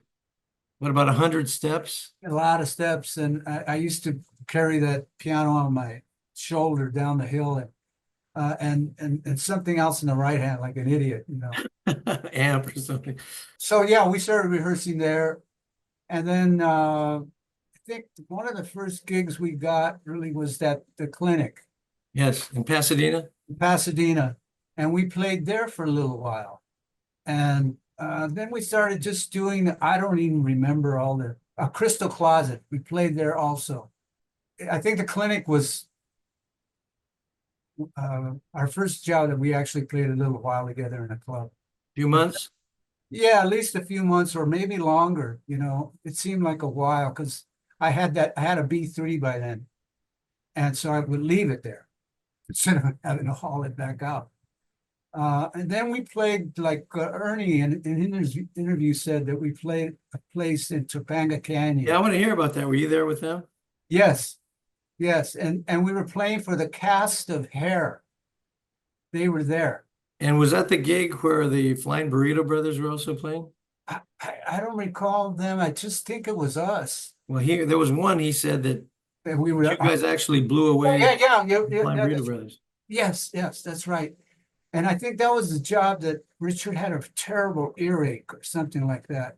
what about 100 steps? a lot of steps, and I used to carry that piano on my shoulder down the hill, and something else in the right hand, like an idiot, you know. Amp or something. So yeah, we started rehearsing there, and then I think one of the first gigs we got really was the clinic Yes, in Pasadena. in Pasadena, and we played there for a little while, and then we started just doing. I don't even remember all the Crystal Closet. We played there also. I think the clinic was our first job that we actually played a little while together in a club. Few months. Yeah, at least a few months or maybe longer, you know. It seemed like a while because I had a B3 by then. And so I would leave it there instead of having to haul it back out. And then we played like Ernie in his interview said that we played a place in Topanga Canyon. Yeah, I want to hear about that. Were you there with them? Yes, yes, and we were playing for the cast of Hair. They were there. And was that the gig where the Flying Burrito Brothers were also playing? I don't recall them. I just think it was us. Well, there was one, he said that And we were. you guys actually blew away Yeah, Flying Burrito Brothers. yes, that's right. And I think that was the job that Richard had a terrible earache or something like that.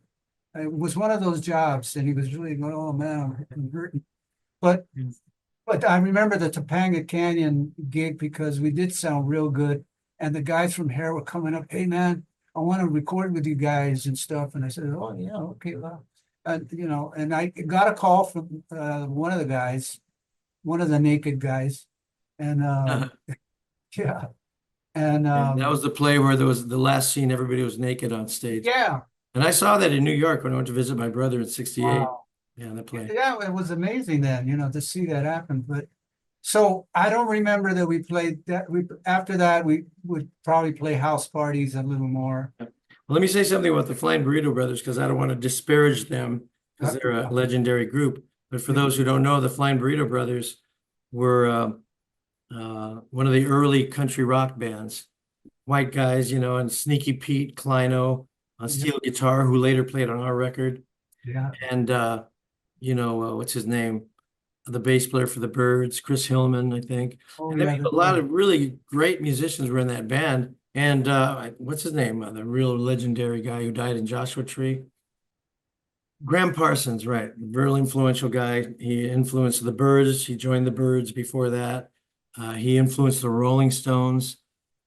It was one of those jobs, and he was really going, "Oh man, I'm hurting." But Mm. but I remember the Topanga Canyon gig because we did sound real good, and the guys from Hair were coming up. Hey man, I want to record with you guys and stuff. And I said, "Oh yeah, okay, well," and and I got a call from one of the guys, one of the naked guys, and yeah, and And that was the play where there was the last scene, everybody was naked on stage. yeah, And I saw that in New York when I went to visit my brother in 68. wow. Yeah, the play. Yeah, it was amazing then, to see that happen. But so I don't remember that we played that. After that we would probably play house parties a little more. Well, let me say something about the Flying Burrito Brothers because I don't want to disparage them because they're a legendary group. But for those who don't know, the Flying Burrito Brothers were one of the early country rock bands. White guys, and Sneaky Pete Kleino on steel guitar, who later played on our record. Yeah. And, what's his name? The bass player for the Byrds, Chris Hillman, I think. Oh, And yeah. a lot of really great musicians were in that band. And what's his name? The real legendary guy who died in Joshua Tree. Graham Parsons, right? Very influential guy. He influenced the Byrds. He joined the Byrds before that. He influenced the Rolling Stones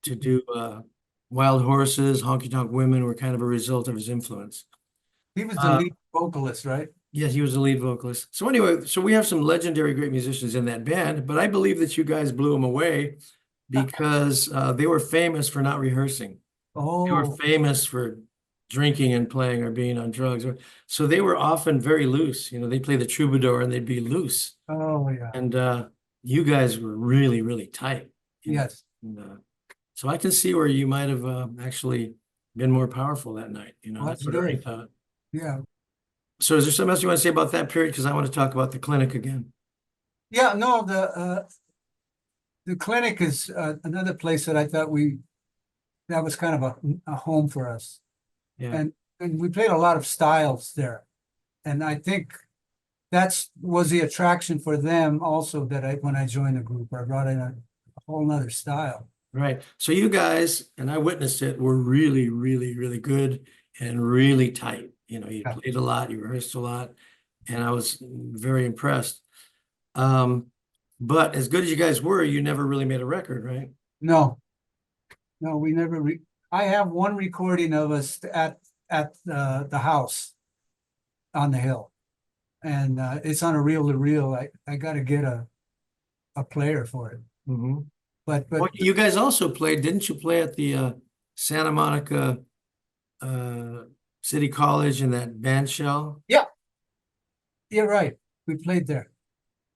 to do Wild Horses, Honky Tonk Women were kind of a result of his influence. He was the lead vocalist, right? Yes, he was the lead vocalist. So anyway, so we have some legendary great musicians in that band, but I believe that you guys blew them away because they were famous for not rehearsing. They were Oh, famous for drinking and playing or being on drugs. So they were often very loose. They'd play the troubadour and they'd be loose. oh yeah. And you guys were really, really tight. Yes. And, so I can see where you might have actually been more powerful that night. That's what I thought. Yeah. So is there something else you want to say about that period? Because I want to talk about the clinic again. Yeah, no, the clinic is another place that I thought that was kind of a home for us. Yeah. And we played a lot of styles there. And I think was the attraction for them also that when I joined the group, I brought in a whole nother style. Right. So you guys, and I witnessed it, were really, really, really good and really tight. You played a lot, you rehearsed a lot, and I was very impressed. But as good as you guys were, you never really made a record, right? No, we never. I have one recording of us at the house on the hill, and it's on a reel-to-reel. I got to get a player for it. Mm-hmm. But Well, you guys also played, didn't you play at the Santa Monica City College in that band shell? yeah, right. We played there.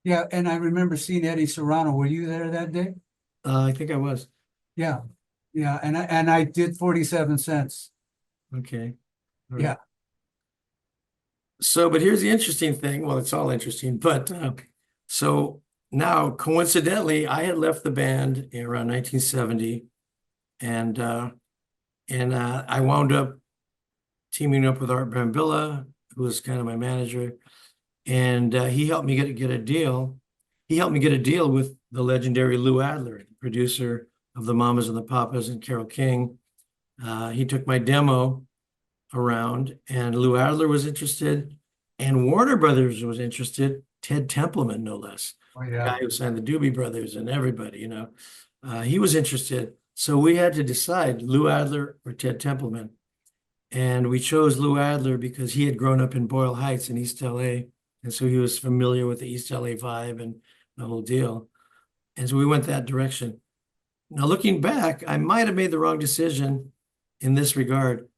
Yeah, and I remember seeing Eddie Serrano. Were you there that day? I think I was. Yeah, and I did 47 cents. Okay. All Yeah. right. So, but here's the interesting thing. Well, it's all interesting, but so now coincidentally, I had left the band in around 1970, and I wound up teaming up with Art Brambilla, who was kind of my manager, and he helped me get a deal. He helped me get a deal with the legendary Lou Adler, producer of the Mamas and the Papas and Carole King. He took my demo around, and Lou Adler was interested, and Warner Brothers was interested. Ted Templeman, no less, Oh, the yeah. guy who signed the Doobie Brothers and everybody, he was interested. So we had to decide Lou Adler or Ted Templeman. And we chose Lou Adler because he had grown up in Boyle Heights in East LA. And so he was familiar with the East LA vibe and the whole deal. And so we went that direction. Now, looking back, I might have made the wrong decision in this regard.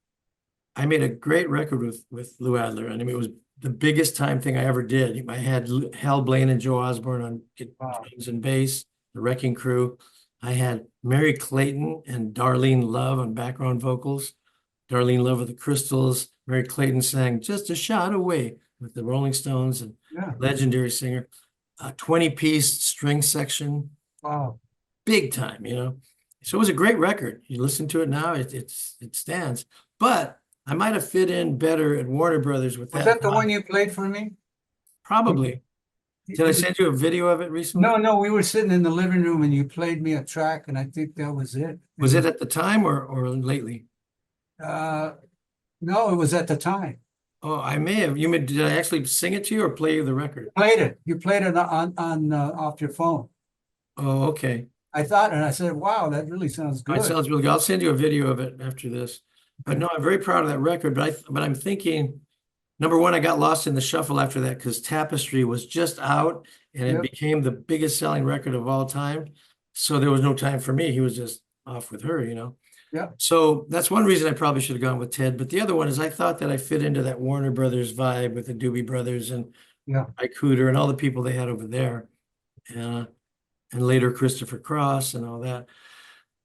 I made a great record with Lou Adler. And I mean, it was the biggest time thing I ever did. I had Hal Blaine and Joe Osborne on drums and bass, the Wrecking Crew. I had Mary Clayton and Darlene Love on background vocals. Darlene Love of the Crystals. Mary Clayton sang Just a Shot Away with the Rolling Stones, and Yeah. legendary singer. A 20-piece string section, Wow. big time, you know. So it was a great record. You listen to it now, it stands. But I might have fit in better at Warner Brothers with Was that that the one vibe. you played for me? Probably. Did I send you a video of it recently? No, no, we were sitting in the living room and you played me a track and I think that was it. Was it at the time or lately? Uh, no, it was at the time. Oh, I may have. Did I actually sing it to you or play you the record? Played it. You played it on off your phone. Oh, okay. I thought, and I said, wow, that really sounds It good. sounds really good. I'll send you a video of it after this. But no, I'm very proud of that record. But I'm thinking, number one, I got lost in the shuffle after that because Tapestry was just out and it Yep. became the biggest selling record of all time. So there was no time for me. He was just off with her, you know. Yeah. So that's one reason I probably should have gone with Ted. But the other one is I thought that I fit into that Warner Brothers vibe with the Doobie Brothers and Yeah. Ike Cooder and all the people they had over there. And later Christopher Cross and all that.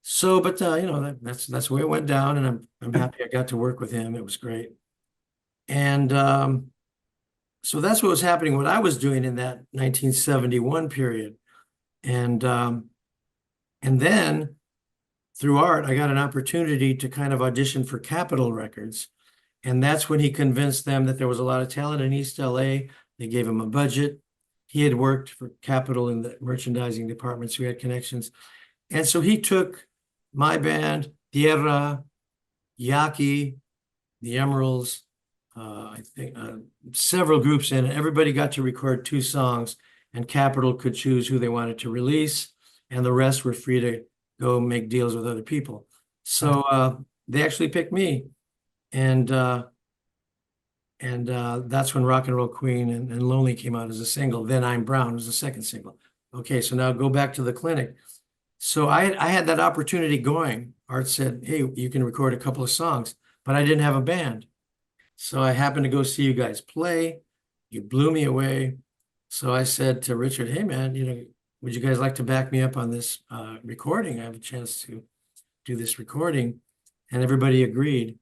So, but you know, that's the way it went down, and I'm happy I got to work with him. It was great. And so that's what was happening, what I was doing in that 1971 period. And then through art, I got an opportunity to kind of audition for Capitol Records. And that's when he convinced them that there was a lot of talent in East LA. They gave him a budget. He had worked for Capitol in the merchandising department, so he had connections. And so he took my band, Tierra, Yaki, the Emeralds, I think several groups in, and everybody got to record 2 songs, and Capitol could choose who they wanted to release, and the rest were free to go make deals with other people. So they actually picked me, and that's when Rock and Roll Queen and Lonely came out as a single. Then I'm Brown was the second single. Okay, so now go back to the clinic. So I had that opportunity going. Art said, hey, you can record a couple of songs, but I didn't have a band. So I happened to go see you guys play. You blew me away. So I said to Richard, hey, man, you know, would you guys like to back me up on this recording? I have a chance to do this recording. And everybody agreed.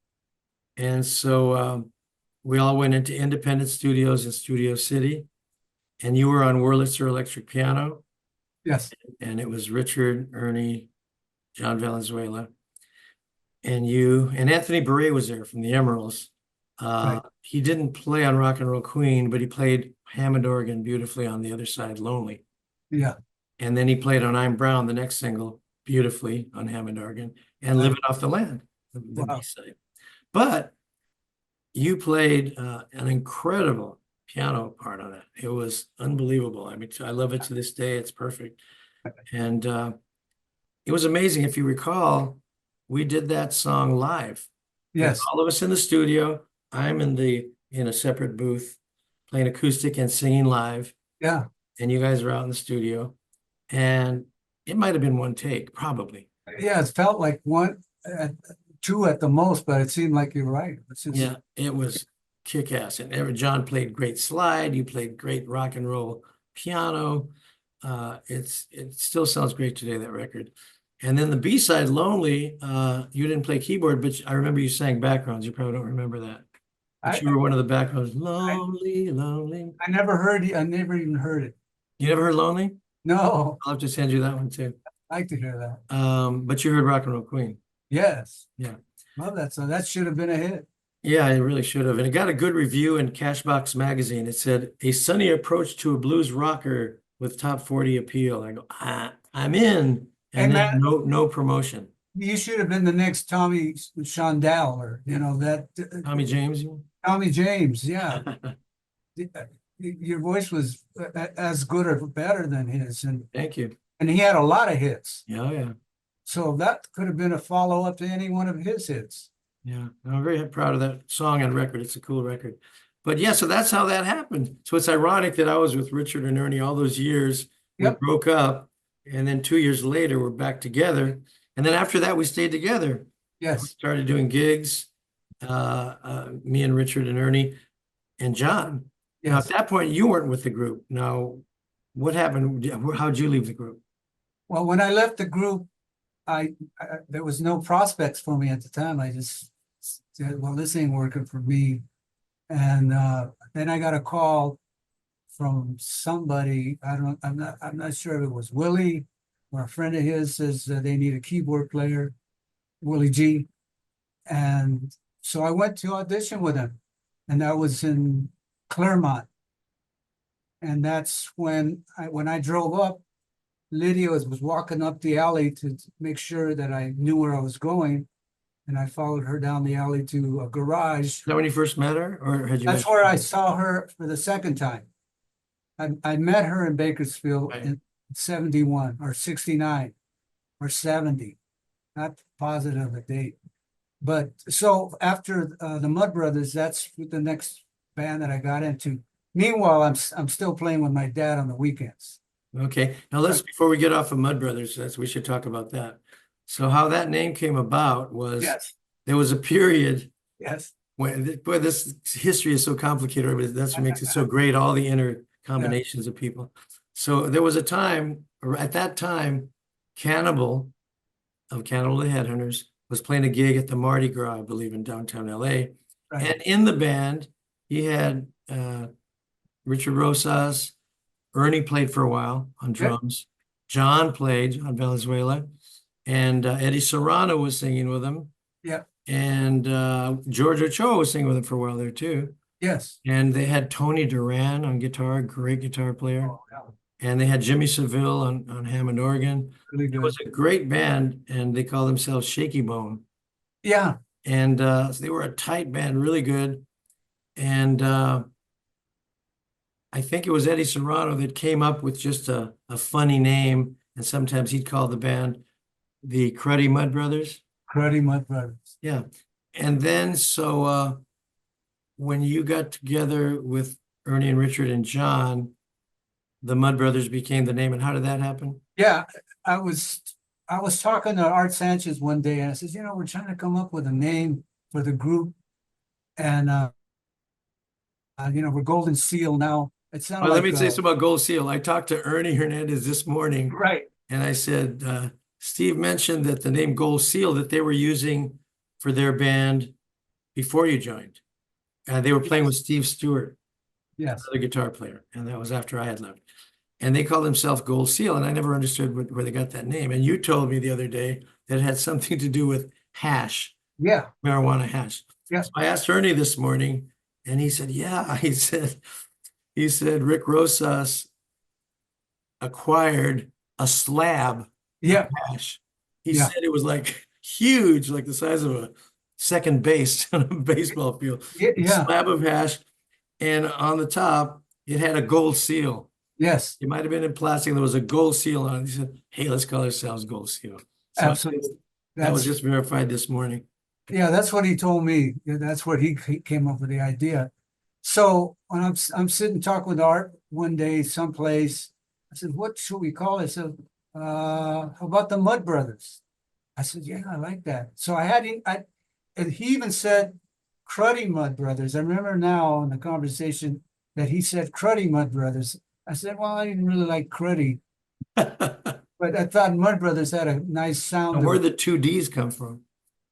And so we all went into independent studios in Studio City. And you were on Wurlitzer electric piano. Yes. And it was Richard, Ernie, John Valenzuela, and you, and Anthony Beret was there from the Emeralds. Right. He didn't play on Rock and Roll Queen, but he played Hammond organ beautifully on the other side, Lonely. Yeah. And then he played on I'm Brown, the next single, beautifully on Hammond organ, and Right. Living Off the Land, the Wow. B-side. But you played an incredible piano part on it. It was unbelievable. I mean, I love it to this day. It's perfect. And it was amazing. If you recall, we did that song live. Yes. All of us in the studio. I'm in a separate booth playing acoustic and singing live. Yeah. And you guys are out in the studio. And it might have been one take, probably. Yeah. It felt like one, 2 at the most, but it seemed like you're right. Yeah, it was kick-ass. And John played great slide. You played great rock and roll piano. It still sounds great today, that record. And then the B-side, Lonely, you didn't play keyboard, but I remember you sang backgrounds. You probably don't remember that. But you were one of the backgrounds. Lonely, lonely. I never heard it. I never even heard it. You never heard Lonely? No. I'll have to send you that one too. I like to hear that. But you heard Rock and Roll Queen. Yes. Yeah. Love that. So that should have been a hit. Yeah, it really should have. And it got a good review in Cashbox magazine. It said, a sunny approach to a blues rocker with top 40 appeal. I go, I'm in. And then no promotion. You should have been the next Tommy Shondell or, you know, that. Tommy James? Tommy James, yeah. Your voice was as good or better than his. And Thank you. And he had a lot of hits. Yeah, yeah. So that could have been a follow-up to any one of his hits. Yeah, I'm very proud of that song and record. It's a cool record. But yeah, so that's how that happened. So it's ironic that I was with Richard and Ernie all those years. Yep. We broke up, and then 2 years later, we're back together. And then after that, we stayed together. Yes. We started doing gigs, me and Richard and Ernie and John. Now, at that point, you weren't with the group. Now, what happened? How'd you leave the group? Well, when I left the group, there was no prospects for me at the time. I just said, well, this ain't working for me. And then I got a call from somebody. I'm not sure if it was Willie or a friend of his says they need a keyboard player, Willie G. And so I went to audition with him, and that was in Claremont. And that's when I drove up, Lydia was walking up the alley to make sure that I knew where I was going. And I followed her down the alley to a garage. Is that when you first met her, or had you That's met? where I saw her for the second time. I met her in Bakersfield Right. in 71 or 69 or 70. Not positive of a date. But so after the Mud Brothers, that's the next band that I got into. Meanwhile, I'm still playing with my dad on the weekends. Okay, now before we get off of Mud Brothers, we should talk about that. So how that name came about was Yes, there was a period yes, when, boy, this history is so complicated, but that's what makes it so great, all the inner combinations of people. So there was a time, or at that time, Cannibal of Cannibal the Headhunters was playing a gig at the Mardi Gras, I believe, in downtown LA. right. And in the band, he had Richard Rosas, Ernie played for a while on drums. John played, John Valenzuela, and Eddie Serrano was singing with him. Yeah, And George Ochoa was singing with him for a while there too. yes. And they had Tony Duran on guitar, great guitar player. Oh, yeah, And they had Jimmy Seville on Hammond organ. really It good. was a great band, and they called themselves Shaky Bone. Yeah, And so they were a tight band, really good. And I think it was Eddie Serrano that came up with just a funny name. And sometimes he'd call the band the Cruddy Mud Brothers. Cruddy Mud Brothers. Yeah. And then so when you got together with Ernie and Richard and John, the Mud Brothers became the name. And how did that happen? Yeah, I was talking to Art Sanchez one day, and I said, we're trying to come up with a name for the group, and we're Golden Seal now. It sounded Well, like let me say something about Gold Seal. I talked to Ernie Hernandez this morning, right. and I said, Steve mentioned that the name Gold Seal that they were using for their band before you joined. They were playing with Steve Stewart, Yes, another guitar player, and that was after I had left. And they called themselves Gold Seal, and I never understood where they got that name. And you told me the other day that it had something to do with hash, yeah, marijuana hash. yeah. So I asked Ernie this morning, and he said, yeah, he said Rick Rosas acquired a slab Yeah, of hash. He Yeah. said it was like huge, like the size of a second base on a baseball field. yeah, Slab of hash, and on the top, it had a gold seal. yes, It might have been in plastic. There was a gold seal on it. He said, hey, let's call ourselves Gold Seal. So absolutely. that was That's just verified this morning. yeah, that's what he told me. Yeah, that's what he came up with the idea. So when I'm sitting talking with Art one day someplace, I said, "What should we call it?" So, how about the Mud Brothers? I said, "Yeah, I like that." So and he even said Cruddy Mud Brothers. I remember now in the conversation that he said Cruddy Mud Brothers. I said, "Well, I didn't really like Cruddy, but I thought Mud Brothers had a nice sound." And where did the two D's come from?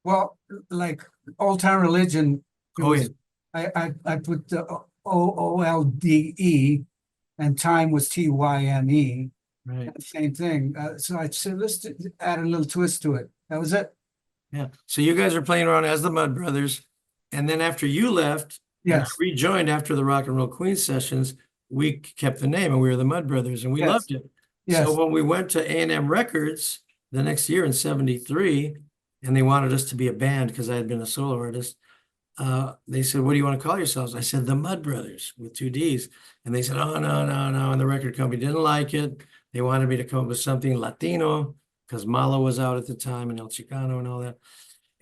Well, like Old Tyme Religion, Oh, yeah. I put the OLDE, and time was TYME. Right. Same thing. So I said, let's add a little twist to it. That was it. Yeah. So you guys are playing around as the Mud Brothers. And then after you left, and I Yes. rejoined after the Rock and Roll Queen sessions, we kept the name and we were the Mud Brothers and we Yes. loved it. Yes. So when we went to A&M Records the next year in 73, and they wanted us to be a band because I had been a solo artist, they said, what do you want to call yourselves? I said, the Mud Brothers with two D's. And they said, oh, no, no, no. And the record company didn't like it. They wanted me to come up with something Latino because Malo was out at the time and El Chicano and all that.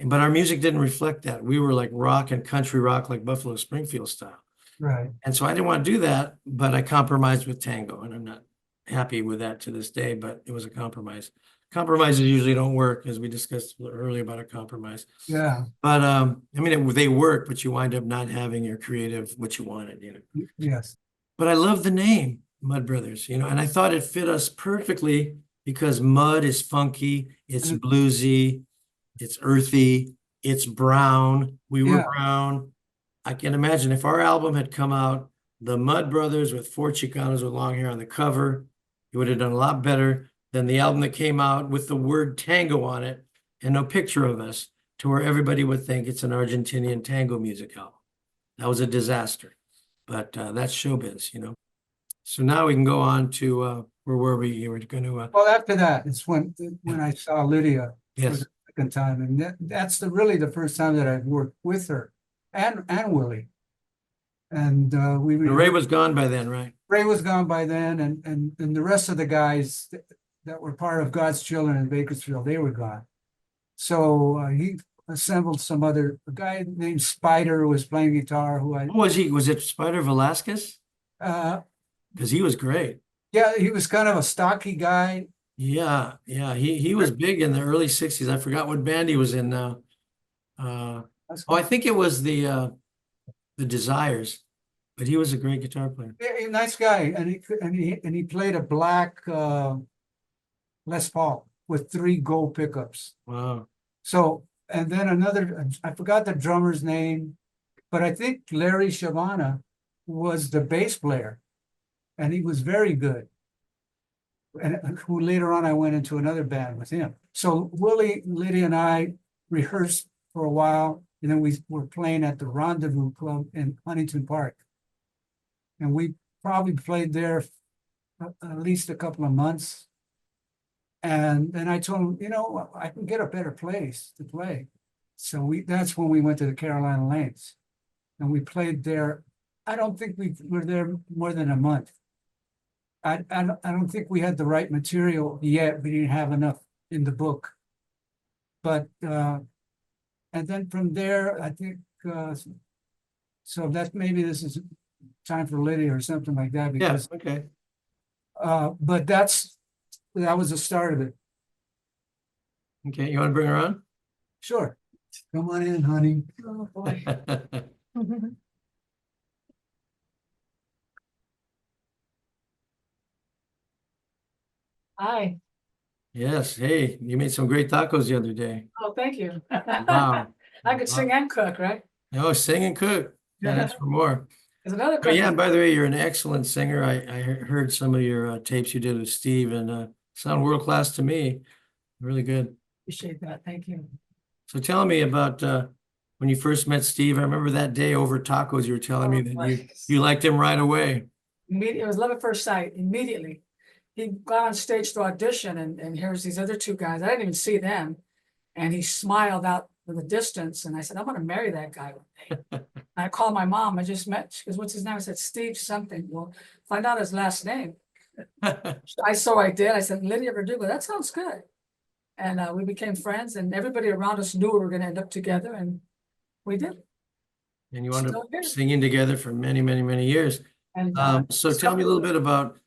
But our music didn't reflect that. We were like rock and country rock, like Buffalo Springfield style. Right. And so I didn't want to do that, but I compromised with tango. And I'm not happy with that to this day, but it was a compromise. Compromises usually don't work, as we discussed earlier about a compromise. Yeah. But I mean, they work, but you wind up not having your creative, what you wanted, you know. Yes. But I love the name Mud Brothers, you know, and I thought it fit us perfectly because mud is funky, it's And- bluesy, it's earthy, it's brown. We were Yeah. brown. I can imagine if our album had come out, the Mud Brothers with four Chicanos with long hair on the cover, it would have done a lot better than the album that came out with the word tango on it and no picture of us, to where everybody would think it's an Argentinian tango music album. That was a disaster, but that's showbiz, you know. So now we can go on to where were we? You were going to Well, after that, it's when I saw Lydia for yes. the second time, and that's really the first time that I've worked with her and Willie. And we And Ray was gone by then, right? Ray was gone by then, and the rest of the guys that were part of God's Children in Bakersfield, they were gone. So he assembled some other a guy named Spider who was playing guitar. Who I Who was he? Was it Spider Velasquez? uh, Because he was great. yeah, he was kind of a stocky guy. Yeah, yeah. He was big in the early 60s. I forgot what band he was in now. Oh, I think it was the Desires, but he was a great guitar player. Yeah, a nice guy, and he played a black Les Paul with 3 gold pickups. Wow. So, and then another, I forgot the drummer's name, but I think Larry Shavana was the bass player, and he was very good. And who later on I went into another band with him. So Willie, Lydia, and I rehearsed for a while, and then we were playing at the Rendezvous Club in Huntington Park. And we probably played there at least a couple of months. And then I told him, you know, I can get a better place to play. So that's when we went to the Carolina Lanes. And we played there. I don't think we were there more than a month. I don't think we had the right material yet. We didn't have enough in the book. But and then from there, I think so that maybe this is time for Lydia or something like that, Yeah, because okay. but that was the start of it. Okay, you want to bring her on? Sure. Come on in, honey. Oh, boy. Hi. Yes, hey, you made some great tacos the other day. Oh, thank you. Wow. I could sing and cook, right? Oh, sing and cook. Can't ask for more. There's another But question. yeah, and by the way, you're an excellent singer. I heard some of your tapes you did with Steve, and sound world class to me. Really good. Appreciate that. Thank you. So tell me about when you first met Steve. I remember that day over tacos, you were telling me Oh, that my. you liked him right away. It was love at first sight. Immediately, he got on stage to audition, and here's these other 2 guys. I didn't even see them, and he smiled out in the distance, and I said, "I'm going to marry that guy one day." I called my mom. I just met. She goes, "What's his name?" I said, "Steve something." Well, find out his last name. I did. I said, "Lydia Verdugo." That sounds good. And we became friends, and everybody around us knew we were going to end up together, and we did. And you wound Still up here. singing together for many, many, many years. And So tell me a little bit about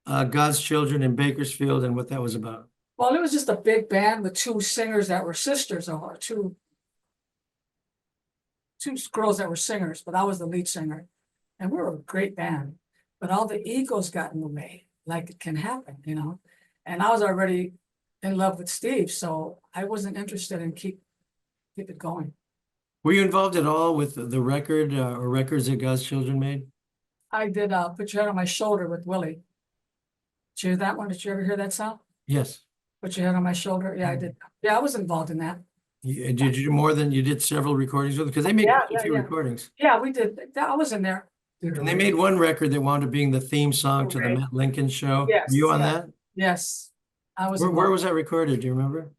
God's Children in Bakersfield and what that was about. well, it was just a big band with 2 singers that were sisters, or two girls that were singers, but I was the lead singer, and we were a great band. But all the egos got in the way, like it can happen, you know. And I was already in love with Steve, so I wasn't interested in keep it going. Were you involved at all with the record or records that God's Children made? I did Put Your Head on My Shoulder with Willie. Did you hear that one? Did you ever hear that song? Yes. Put Your Head on My Shoulder? Yeah, I did. Yeah, I was involved in that. Did you do more than you did several recordings with? Because they made Yeah, quite a few yeah. recordings. Yeah, we did. I was in there. And they made one record that wound up being the theme song to the Right. Matt Lincoln show. Yes, Were you on yeah. that? Yes, I was. Where involved. was that recorded? Do you remember?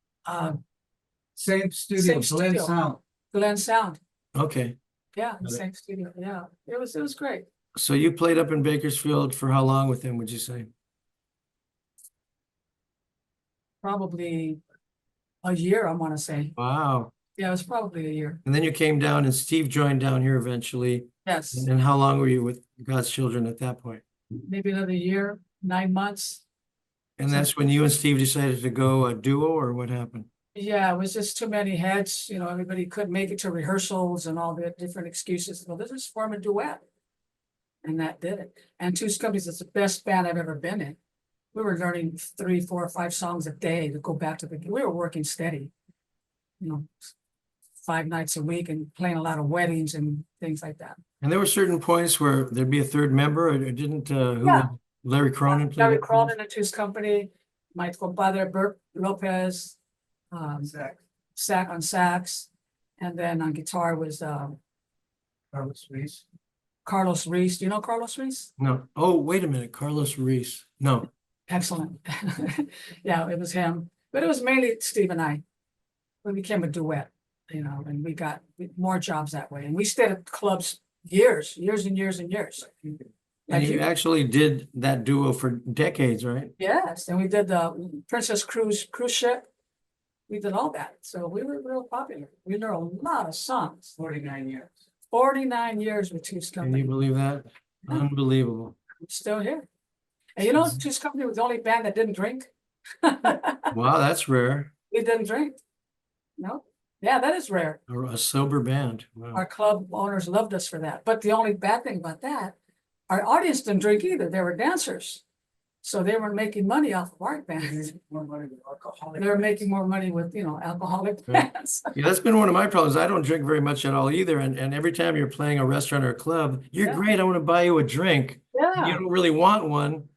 Same studio, Same Glen studio. Sound. Glen Sound. Okay. Yeah, the Got it. same studio. Yeah, it was great. So you played up in Bakersfield for how long with him, would you say? Probably a year, I want to say. Wow. Yeah, it was probably a year. And then you came down and Steve joined down here eventually. Yes, And how long were you with God's Children at that point? maybe another year, 9 months. And that's when you and Steve decided to go a duo, or what happened? Yeah, it was just too many heads. You know, everybody couldn't make it to rehearsals and all the different excuses. Well, let's just form a duet. And that did it. And Two Scumpies is the best band I've ever been in. we were learning 3, 4, 5 songs a day to go back to the, we were working steady. 5 nights a week and playing a lot of weddings and things like that. And there were certain points where there'd be a third member, or didn't, Yeah. Larry Cronin play? Larry with Cronin and his company, my compadre Bert Lopez, sax on sax, and then on guitar was Carlos Ruiz. Carlos Reese. Do you know Carlos Reese? No. Oh, wait a minute. Carlos Reese. No. Excellent. Yeah, it was him, but it was mainly Steve and I. We became a duet, and we got more jobs that way. And we stayed at clubs years and years and years. And Like you actually did that duo for decades, right? Yes, and we did the Princess cruise ship. We did all that. So we were real popular. We learned a lot of songs. 49 years. 49 years with Two's Can you Company. believe that? Yeah. Unbelievable. I'm still here. And Two's Company was the only band that didn't drink. Wow, that's rare. We didn't drink. No. Yeah, that is rare. A sober band. Wow. Our club owners loved us for that. But the only bad thing about that, our audience didn't drink either. They were dancers. So they weren't making money off of our bands. More money with alcoholic. They were making more money with, alcoholic bands. Yeah, that's been one of my problems. I don't drink very much at all either. And every time you're playing a restaurant or a club, you're Yeah. great. I want to buy you a drink. You Yeah, don't really want one.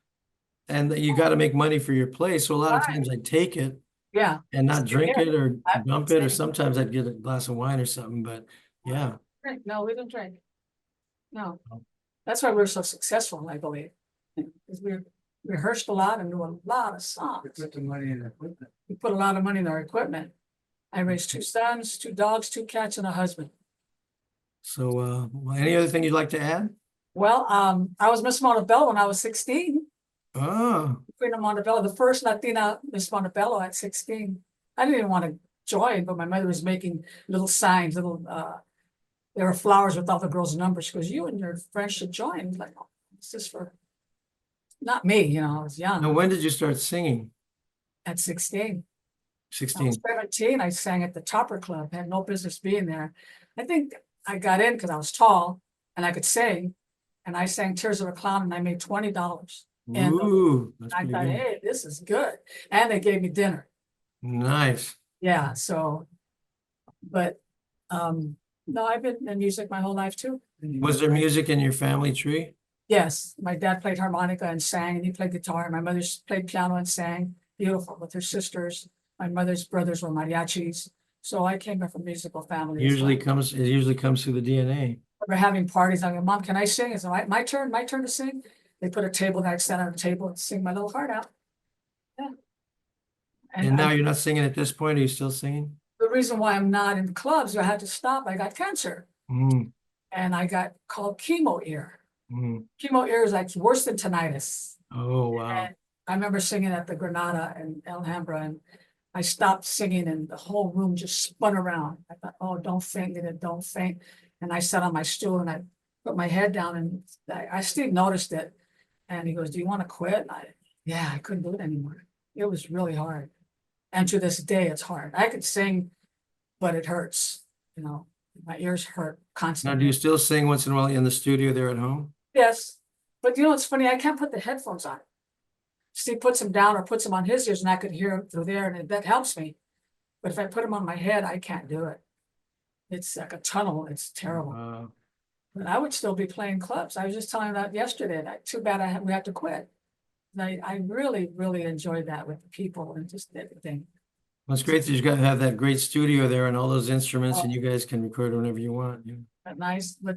And you got to make money for your place. So a lot of Right. times I take it yeah. and not drink it or I- dump it, or same. sometimes I'd get a glass of wine or something. But yeah, Drink. No, we didn't drink. No. Oh. That's why we're so successful, I believe. Because we rehearsed a lot and knew a lot of We songs. put the money in equipment. We put a lot of money in our equipment. I raised 2 sons, 2 dogs, 2 cats, and a husband. so any other thing you'd like to add? Well, I was Miss Montebello when I was 16. Oh, Queen of Montebello, the first Latina Miss Montebello at 16. I didn't even want to join, but my mother was making little signs, there were flowers with all the girls' numbers. She goes, you and your friends should join. I'm like, oh, it's just for, not me, I was young. now when did you start singing? At 16. I 16. was 17, I sang at the Topper Club, had no business being there. I think I got in because I was tall and I could sing. And I sang Tears of a Clown and I made $20. And Ooh, that's I pretty thought, good. hey, this is good. And they gave me dinner. Nice. Yeah, so, but, no, I've been in music my whole life too. Was there music in your family tree? Yes, my dad played harmonica and sang, and he played guitar. My mother played piano and sang, beautiful, with her sisters. My mother's brothers were mariachis. So I came from a musical family. It as well. usually comes through the DNA. We're having parties. I'm like, Mom, can I sing? It's my turn to sing. They put a table that I sat on a table and sing my little heart out. Yeah. And now you're not singing at this point. Are you still singing? the reason why I'm not in clubs, I had to stop. I got cancer Mm, and I got called chemo ear. mm. Chemo ear is like worse than tinnitus. Oh, wow. And I remember singing at the Granada and Alhambra, and I stopped singing and the whole room just spun around. I thought, oh, don't faint, it, don't faint. And I sat on my stool and I put my head down, and Steve noticed it. And he goes, do you want to quit? Yeah, I couldn't do it anymore. It was really hard. And to this day, it's hard. I could sing, but it hurts. You know, my ears hurt Now, constantly. do you still sing once in a while in the studio there at home? Yes, but you know, it's funny, I can't put the headphones on. Steve puts them down or puts them on his ears and I could hear him through there, and that helps me. But if I put them on my head, I can't do it. It's like a tunnel, it's terrible. But I would still be playing clubs. I was just telling him that yesterday, that too bad we had to quit. And I really, really enjoyed that with the people and just everything. Well, it's great that you got to have that great studio there and all those instruments, and you guys can record whenever you want. Yeah. But nice, but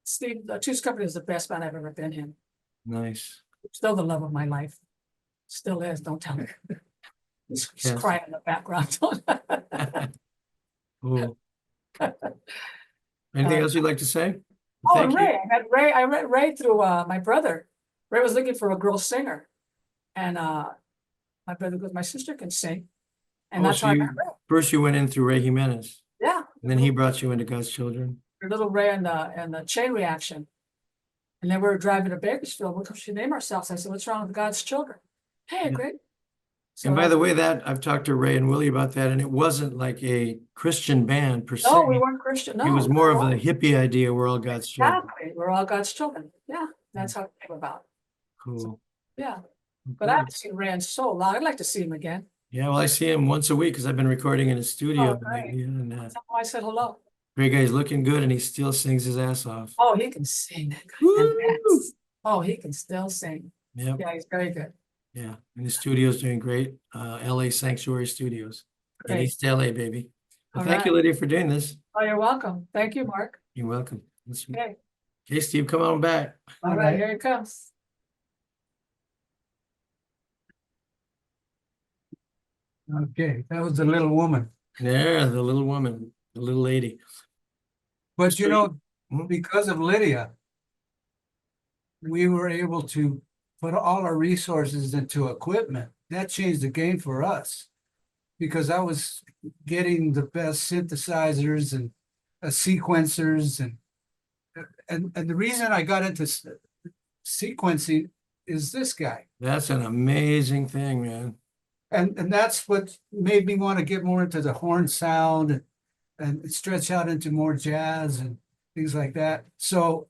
Steve, the Two's Company is the best band I've ever been in. Nice. Still the love of my life. Still is, don't tell me. He's Yes. crying in the background. Cool. Anything else you'd like to say? Oh, Thank and you. Ray, I met Ray through my brother. Ray was looking for a girl singer. And my brother goes, my sister can sing. And Oh, that's so how I you- met Ray. First you went in through Ray Jimenez, Yeah. and then he brought you into God's Children. Little Ray and the Chain Reaction. And then we were driving to Bakersfield. What should we name ourselves? I said, what's wrong with God's Children? Hey, Yeah. great. So And by the way, that I've talked to Ray and Willie about that, and it wasn't like a Christian band per se. no, we weren't Christian. No, It was more of no. a hippie idea. We're all God's children. Exactly. We're all God's children. Yeah, that's how it came about. Cool. Yeah. But I haven't seen Rand so long. I'd like to see him again. Yeah, well, I see him once a week because I've been recording in his studio. Oh, great. lately, and, Tell him I said hello. great guy. He's looking good and he still sings his ass off. Oh, he can sing, that guy. And Woo! dance. Oh, he can still sing. Yep. Yeah, he's very good. Yeah. And his studio's doing great. LA Sanctuary Studios. In Great. East LA, baby. Well, All thank you, right. Lydia, for doing this. Oh, you're welcome. Thank you, Mark. You're welcome. Okay. Okay, Steve, come on back. All All right, right. here it comes. Okay, that was the little woman. There, the little woman, the little lady. But you know, Hmm? because of Lydia, we were able to put all our resources into equipment. That changed the game for us because I was getting the best synthesizers and sequencers and the reason I got into sequencing is this guy. That's an amazing thing, man. And that's what made me want to get more into the horn sound and stretch out into more jazz and things like that. So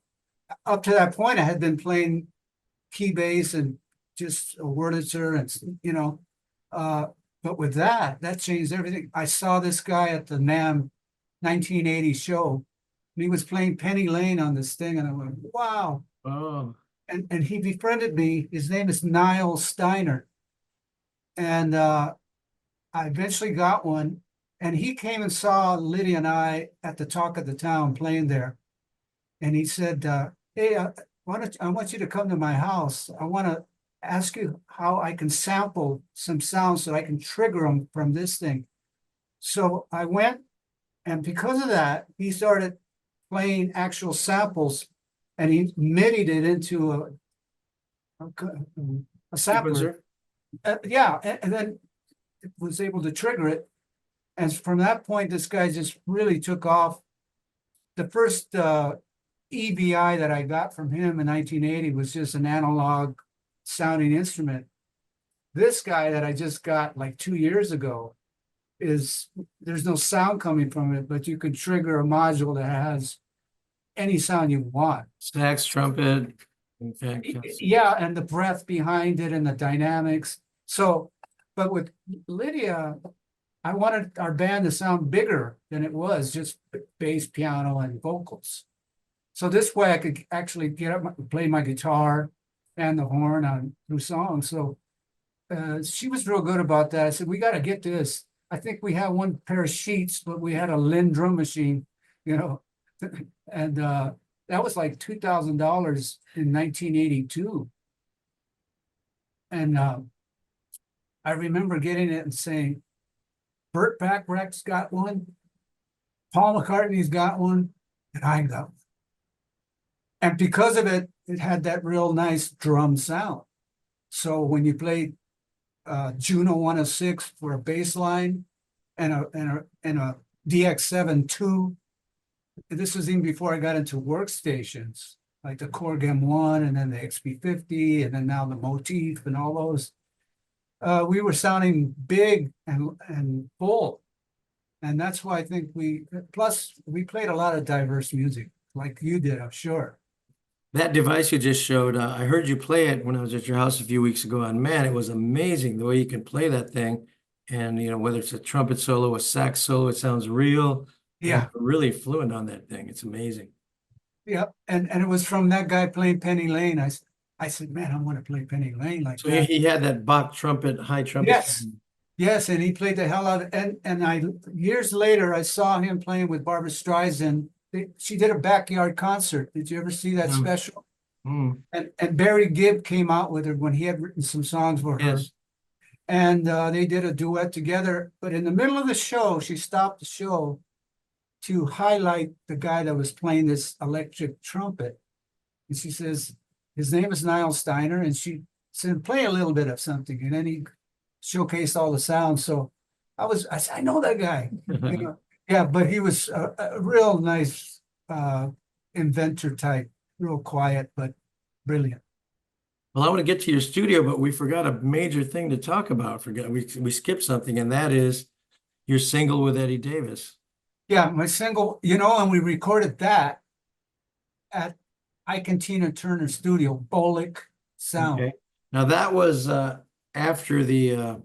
up to that point, I had been playing key bass and just a Wurlitzer and, you know, but with that changed everything. I saw this guy at the NAMM 1980 show, and he was playing Penny Lane on this thing, and I went, wow. Oh, And he befriended me. His name is Niall Steiner. And I eventually got one, and he came and saw Lydia and I at the Talk of the Town playing there. And he said, hey, I want you to come to my house. I want to ask you how I can sample some sounds so I can trigger them from this thing. So I went, and because of that, he started playing actual samples, and he MIDI'd it into a sampler. sequencer? Yeah, and then was able to trigger it. And from that point, this guy just really took off. The first EBI that I got from him in 1980 was just an analog sounding instrument. This guy that I just got like 2 years ago there's no sound coming from it, but you could trigger a module that has any sound you want. Sax, trumpet, in fact. yes. Yeah, and the breath behind it and the dynamics. So, but with Lydia, I wanted our band to sound bigger than it was, just bass, piano, and vocals. So this way I could actually get up and play my guitar and the horn on through songs. So she was real good about that. I said, we got to get this. I think we had one pair of sheets, but we had a Lynn drum machine, you know, and that was like $2,000 in 1982. And I remember getting it and saying, Burt Bacharach's got one, Paul McCartney's got one, and I got one. And because of it, it had that real nice drum sound. So when you played Juno 106 for a bass line and a DX7 II, this was even before I got into workstations like the Korg M1 and then the XP50 and then now the Motif and all those. We were sounding big and full. And that's why I think plus we played a lot of diverse music like you did, I'm sure. That device you just showed, I heard you play it when I was at your house a few weeks ago, and man, it was amazing the way you can play that thing. And, you know, whether it's a trumpet solo, a sax solo, it sounds real. Yeah. Really fluent on that thing. It's amazing. Yeah. And it was from that guy playing Penny Lane. I said, man, I want to play Penny Lane like So that. he had that Bach trumpet, high trumpet. Yes. Yes, and he played the hell out of it. And I years later I saw him playing with Barbra Streisand. She did a backyard concert. Did you ever see that special? Mm. And Barry Gibb came out with her when he had written some songs for her. Yes. And they did a duet together. But in the middle of the show, she stopped the show to highlight the guy that was playing this electric trumpet. And she says, his name is Niall Steiner. And she said, play a little bit of something. And then he showcased all the sounds. So I said, I know that guy. You know? Yeah, but he was a real nice inventor type, real quiet, but brilliant. Well, I want to get to your studio, but we forgot a major thing to talk about. We skipped something, and that is your single with Eddie Davis. Yeah, my single, you know, and we recorded that at Ike and Tina Turner studio, Bolick Sound. Okay. Now that was after the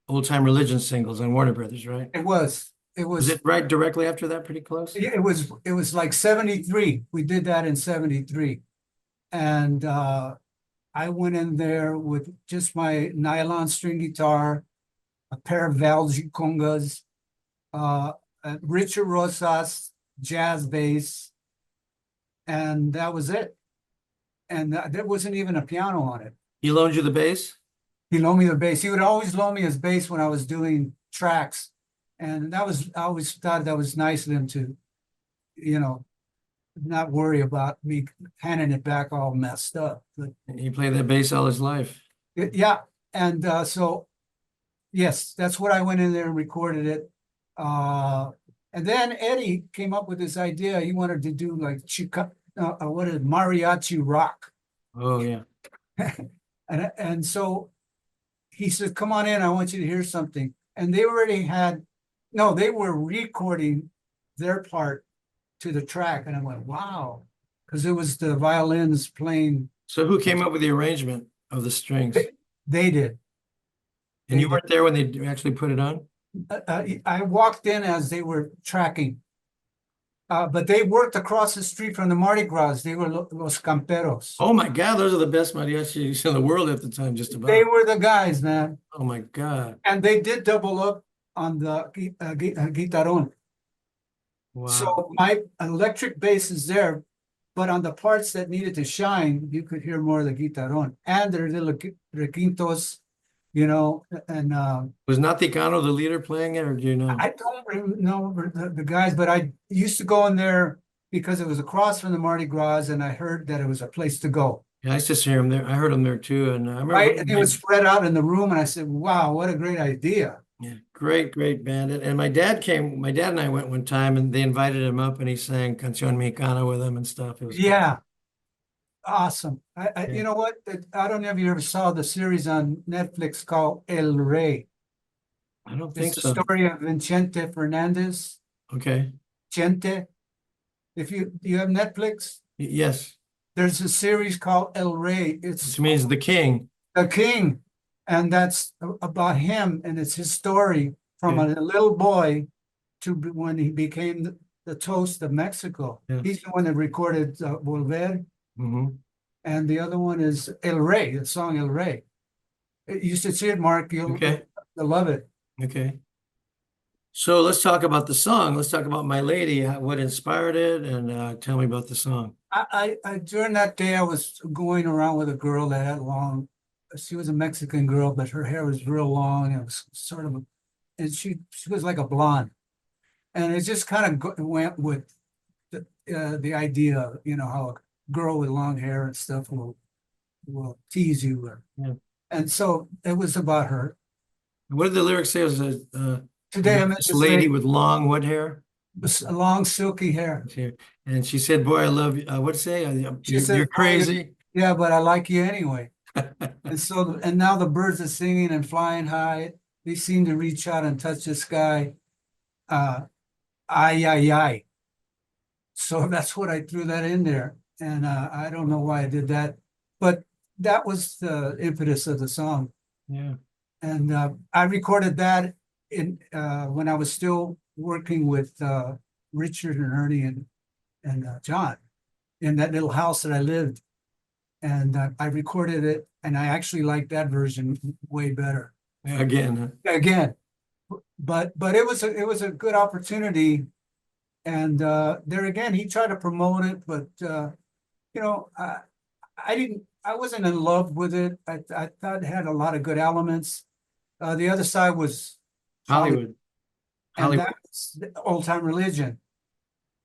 Old Time Religion singles on Warner Brothers, right? It was, Was it right directly after that, pretty close? yeah, it was like 73. We did that in 73. And I went in there with just my nylon string guitar, a pair of Valgi congas, Richard Rosas jazz bass, and that was it. And there wasn't even a piano on it. He loaned you the bass? He loaned me the bass. He would always loan me his bass when I was doing tracks. And that was, I always thought that was nice of him to, you know, not worry about me handing it back all messed up. But He played that bass all his life. yeah, and so yes, that's what I went in there and recorded it. And then Eddie came up with this idea. He wanted to do like Chica, what is it, mariachi rock. Oh, yeah. And so he said, come on in, I want you to hear something. And they already had, no, they were recording their part to the track. And I went, wow, because it was the violins playing. So who came up with the arrangement of the strings? They did. And you weren't there when they actually put it on? I walked in as they were tracking. But they worked across the street from the Mardi Gras. They were Los Camperos. Oh my God, those are the best mariachis in the world at the time, just about. They were the guys, man. Oh my God. And they did double up on the guitarón. Wow. So my electric bass is there, but on the parts that needed to shine, you could hear more of the guitarón and their little requintos, you know, and Was Naticano the leader playing it, or do you know? I don't know the guys, but I used to go in there because it was across from the Mardi Gras, and I heard that it was a place to go. Yeah, I used to hear him there. I heard him there too, and I remember. Right, and it was spread out in the room, and I said, "Wow, what a great idea!" Yeah, great band. And my dad came. My dad and I went one time, and they invited him up, and he sang Canción Mexicana with them and stuff. It was Yeah, awesome. Yeah. You know what? I don't know if you ever saw the series on Netflix called El Rey. I don't think It's so. the story of Vicente Fernandez. Okay. Chente. If you have Netflix, Yes, there's a series called El Rey. It's which means the king. the king, and that's about him, and it's his story from a little boy to when he became the toast of Mexico. Yeah. He's the one that recorded Volver, Hmm. and the other one is El Rey, the song El Rey. You should see it, Mark. You'll love it. Okay. So let's talk about the song. Let's talk about My Lady, what inspired it, and tell me about the song. I during that day I was going around with a girl that had long. She was a Mexican girl, but her hair was real long. And it was sort of, and she was like a blonde, and it just kind of went with the idea, you know, how a girl with long hair and stuff will tease you, and so it was about her. What did the lyrics say? It was Today I met this this lady with long what hair? long silky hair. And she said, "Boy, I love you." What'd it say? She said, You're crazy. Yeah, but I like you anyway. And so, and now the birds are singing and flying high. They seem to reach out and touch the sky. Ay, ay, ay. So that's what I threw that in there. And I don't know why I did that, but that was the impetus of the song. Yeah. And I recorded that in when I was still working with Richard and Ernie and John in that little house that I lived. And I recorded it, and I actually liked that version way better. Again. Again, but it was a good opportunity, and there again he tried to promote it, but you know, I wasn't in love with it. I thought it had a lot of good elements. The other side was Hollywood. and that's Old Time Religion.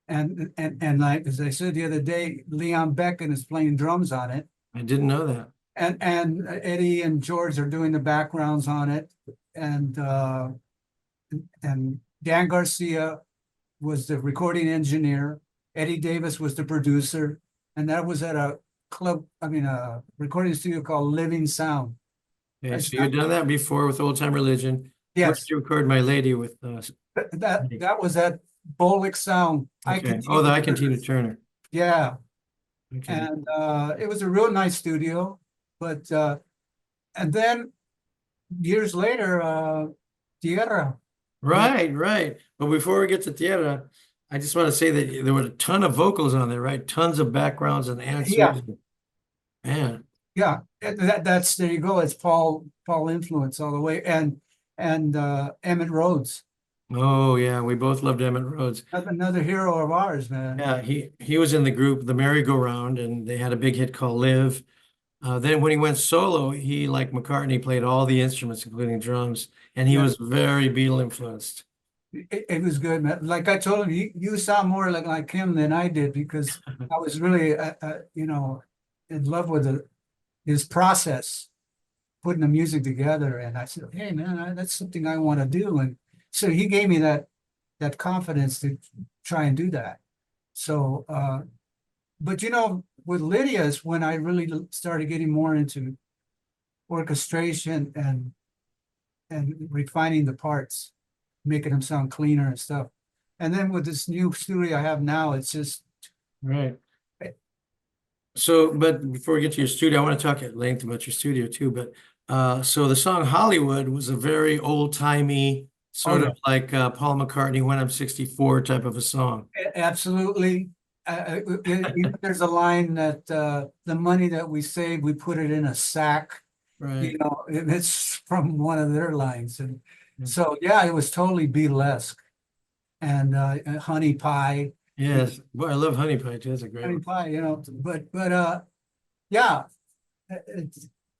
And like as I said the other day, Leon Becken is playing drums on it. I didn't know that. And Eddie and George are doing the backgrounds on it. And Dan Garcia was the recording engineer. Eddie Davis was the producer. And that was at a recording studio called Living Sound. Okay, so you've done that before with Old Time Religion. Yes. First you recorded My Lady with That was at Bolick Sound. okay. Oh, the I Continue Turner. Yeah. Okay. And it was a real nice studio, but And then years later, Tierra. Right, right. But before we get to Tierra, I just want to say that there were a ton of vocals on there, right? Tons of backgrounds and Yeah. answers. Man, Yeah, that's there you go. It's Paul influence all the way, and Emmett Rhodes, oh yeah, we both loved Emmett Rhodes. another hero of ours, man. Yeah, he was in the group The Merry-Go-Round, and they had a big hit called Live. Then when he went solo, he, like McCartney, played all the instruments, including drums, and he Yeah. was very Beatle influenced. It was good, man. Like I told him, you sound more like him than I did because I was really, in love with his process, putting the music together. And I said, hey, man, that's something I want to do. And so he gave me that confidence to try and do that. So, but with Lydia is when I really started getting more into orchestration and refining the parts, making them sound cleaner and stuff. And then with this new studio I have now, it's just Right. So, but before we get to your studio, I want to talk at length about your studio too. But so the song Hollywood was a very old-timey, sort yeah. of like Paul McCartney When I'm 64 type of a song. Absolutely. There's a line that the money that we save, we put it in a sack. Right. It's from one of their lines. And Mm. so, yeah, it was totally Beatlesque. And Honey Pie. Yes. Boy, I love Honey Pie too. That's a great Honey one. Pie, but yeah.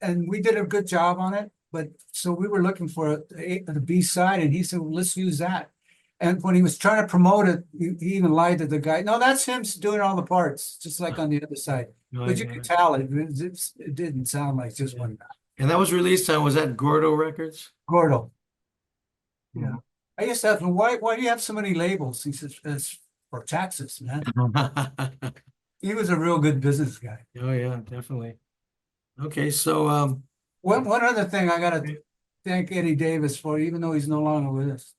And we did a good job on it. But so we were looking for the B side, and he said, well, let's use that. And when he was trying to promote it, he even lied to the guy. No, that's him doing all the parts, just like on the other side. No, But I you know could it. tell it didn't sound like just one guy. And that was released on, was that Gordo Records? Gordo. Yeah. Mhm. I used to ask him, why do you have so many labels? He says, it's for taxes, man. He was a real good business guy. Oh yeah, definitely. Okay, so One other thing I gotta thank Eddie Davis for, even though he's no longer with us.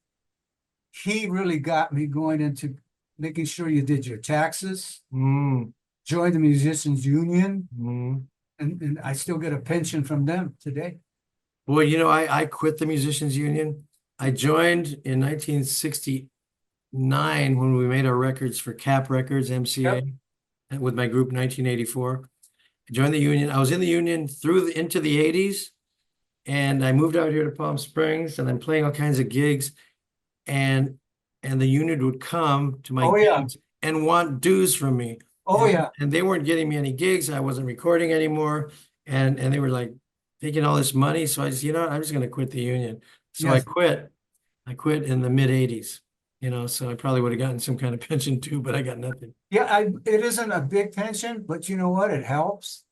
He really got me going into making sure you did your taxes, mm, joined the Musicians Union, mm. and I still get a pension from them today. Boy, I quit the Musicians Union. I joined in 1969 when we made our records for Cap Records, MCA, Yep. and with my group 1984. I joined the union. I was in the union into the 80s, and I moved out here to Palm Springs, and I'm playing all kinds of gigs, and the union would come to my Oh, yeah. gigs and want dues from me. Oh, And- yeah. And they weren't getting me any gigs. I wasn't recording anymore. And they were like taking all this money. So I just, I'm just going to quit the union. So I Yes. quit. I quit in the mid 80s, so I probably would have gotten some kind of pension too, but I got nothing. Yeah, it isn't a big pension, but you know what? It helps.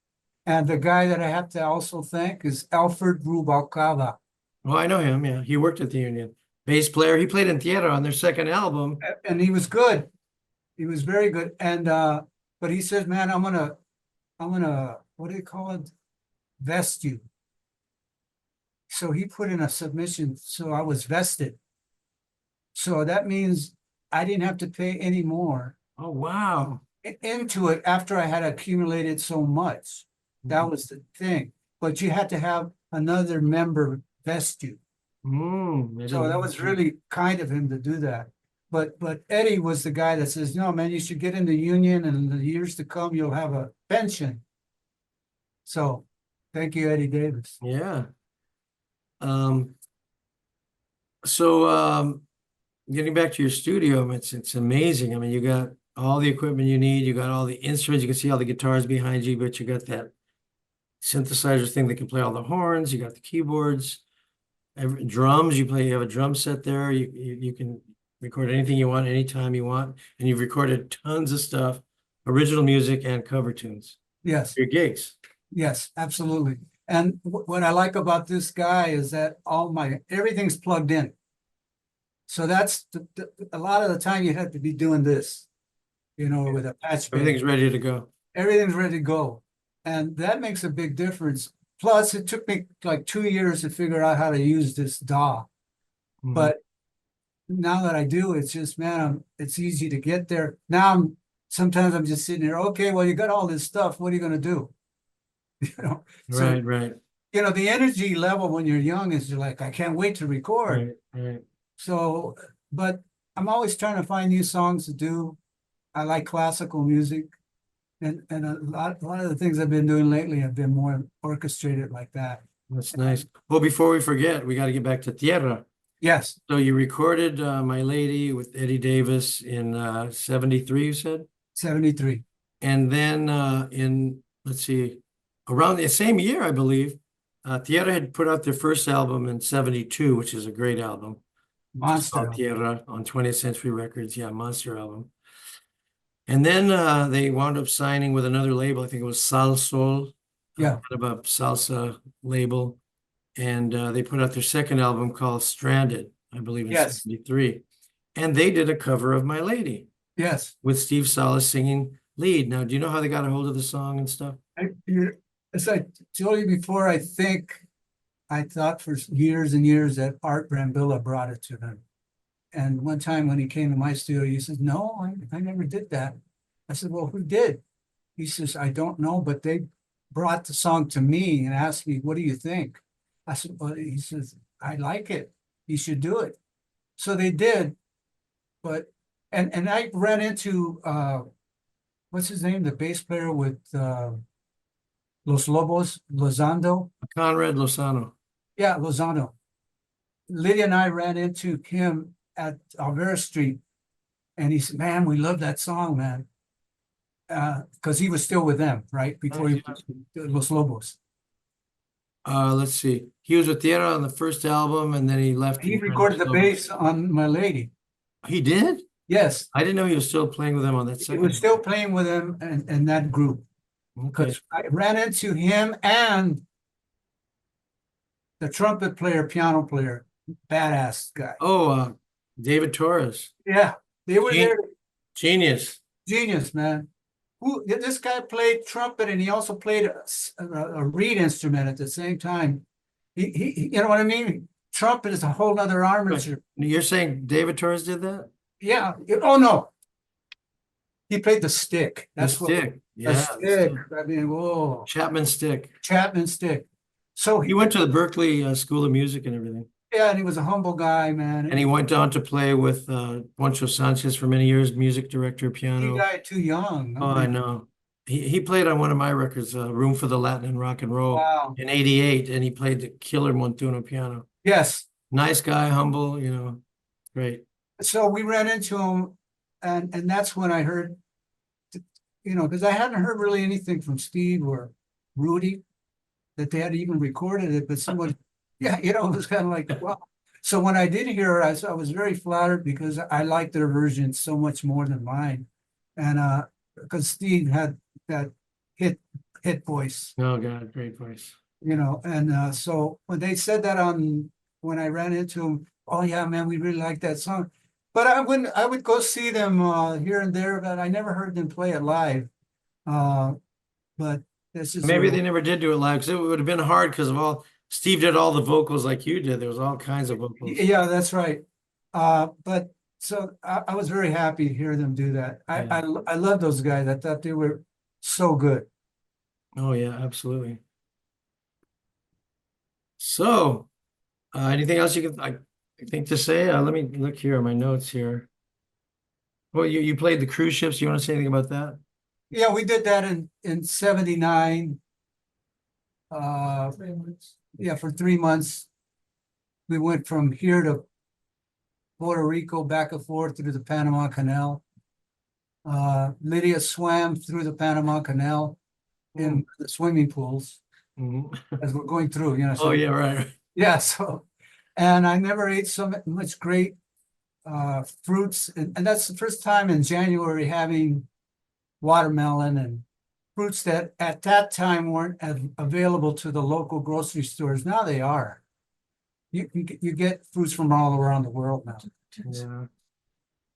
And the guy that I have to also thank is Alfred Rubalcaba. Well, I know him. Yeah. He worked at the union. Bass player. He played in Tierra on their second album. And he was good. He was very good. And but he says, man, I'm gonna what do you call it? Vest you. So he put in a submission, so I was vested. So that means I didn't have to pay any more Oh, wow. into it after I had accumulated so much. That was the thing. But you had to have another member vest you. I So didn't that know was really kind of him to do that. But Eddie was the guy that says, no, man, you should get in the union, and in the years to come, you'll have a pension. So thank you, Eddie Davis. Yeah. So getting back to your studio, it's amazing. I mean, you got all the equipment you need, you got all the instruments, you can see all the guitars behind you, but you got that synthesizer thing that can play all the horns, you got the keyboards, drums, you have a drum set there, you can record anything you want, anytime you want, and you've recorded tons of stuff, original music and cover tunes, Yes, your gigs. yes, absolutely. And what I like about this guy is that everything's plugged in. So that's a lot of the time you have to be doing this, with a patch band. Everything's ready to go. Everything's ready to go. And that makes a big difference. Plus, it took me like 2 years to figure out how to use this DAW. Mhm. But now that I do, it's just, man, it's easy to get there. Now sometimes I'm just sitting here, okay, well, you got all this stuff. What are you going to do? So Right. you know, the energy level when you're young is like, I can't wait to record. Right. So, but I'm always trying to find new songs to do. I like classical music. And a lot of the things I've been doing lately have been more orchestrated like that. That's nice. Well, before we forget, we got to get back to Tierra. Yes, So you recorded My Lady with Eddie Davis in 73, you said? 73. And then let's see, around the same year, I believe, Tierra had put out their first album in 72, which is a great album. It's Monster. called Tierra on 20th Century Records. Yeah, monster album. And then they wound up signing with another label. I think it was Sal Sol, Yeah. kind of a salsa label. And they put out their second album called Stranded, I believe in Yes. 73. And they did a cover of My Lady Yes. with Steve Salas singing lead. Now, do you know how they got a hold of the song and stuff? As I told you before, I thought for years and years that Art Brambilla brought it to them. And one time when he came to my studio, he said, no, I never did that. I said, well, who did? He says, I don't know, but they brought the song to me and asked me, what do you think? I said, well, he says, I like it. You should do it. So they did. But, and I ran into, what's his name? The bass player with Los Lobos, Lozando. Conrad Lozano. Yeah, Lozano. Lydia and I ran into him at Alvera Street, and he said, man, we love that song, man. Because he was still with them, right? Before he was with Los Lobos. Let's see. He was with Tierra on the first album, and then he left. He and recorded the so- bass on My Lady. He did? Yes, I didn't know he was still playing with them on that he second. was still playing with him and that group. Okay. Because I ran into him and the trumpet player, piano player, badass guy. Oh, David Torres. Yeah, they were Gen- there. Genius. Genius, man. This guy played trumpet and he also played a reed instrument at the same time. He you know what I mean? Trumpet is a whole other armature. You're saying David Torres did that? Yeah. Oh no. He played the stick. The That's what stick. the Yeah. the stick. stick. I mean, whoa. Chapman stick. Chapman stick. So He went to the Berkeley School of Music and everything. yeah, and he was a humble guy, man. And he went on to play with Poncho Sanchez for many years, music director, He piano. died too young. Oh, I know. He played on one of my records, Room for the Latin and Rock and Roll, Wow. in '88, and he played the killer Montuno piano. Yes. Nice guy, humble, great. So we ran into him, and that's when I heard, because I hadn't heard really anything from Steve or Rudy, that they had even recorded it, but someone, yeah, it was kind of like, wow. So when I did hear it, I was very flattered because I liked their version so much more than mine. And because Steve had that hit voice, Oh, God, great voice. and so when they said that when I ran into him, oh yeah, man, we really like that song. But I would go see them here and there, but I never heard them play it live. But this is Maybe they never did do it live because it would have been hard because Steve did all the vocals like you did. There was all kinds of vocals. Yeah, that's right. But so I was very happy to hear them do that. I love those guys. I thought they were so good. Oh, yeah, absolutely. So, anything else I think to say? Let me look here at my notes here. Well, you played the cruise ships. You want to say anything about that? Yeah, we did that in 79. Yeah, for 3 months. We went from here to Puerto Rico, back and forth through the Panama Canal. Lydia swam through the Panama Canal in the swimming pools Mhm. as we're going through, so Oh, yeah, right. yeah, so, and I never ate so much great fruits, and that's the first time in January having watermelon and fruits that at that time weren't available to the local grocery stores. Now they are. You get fruits from all around the world now. Yeah.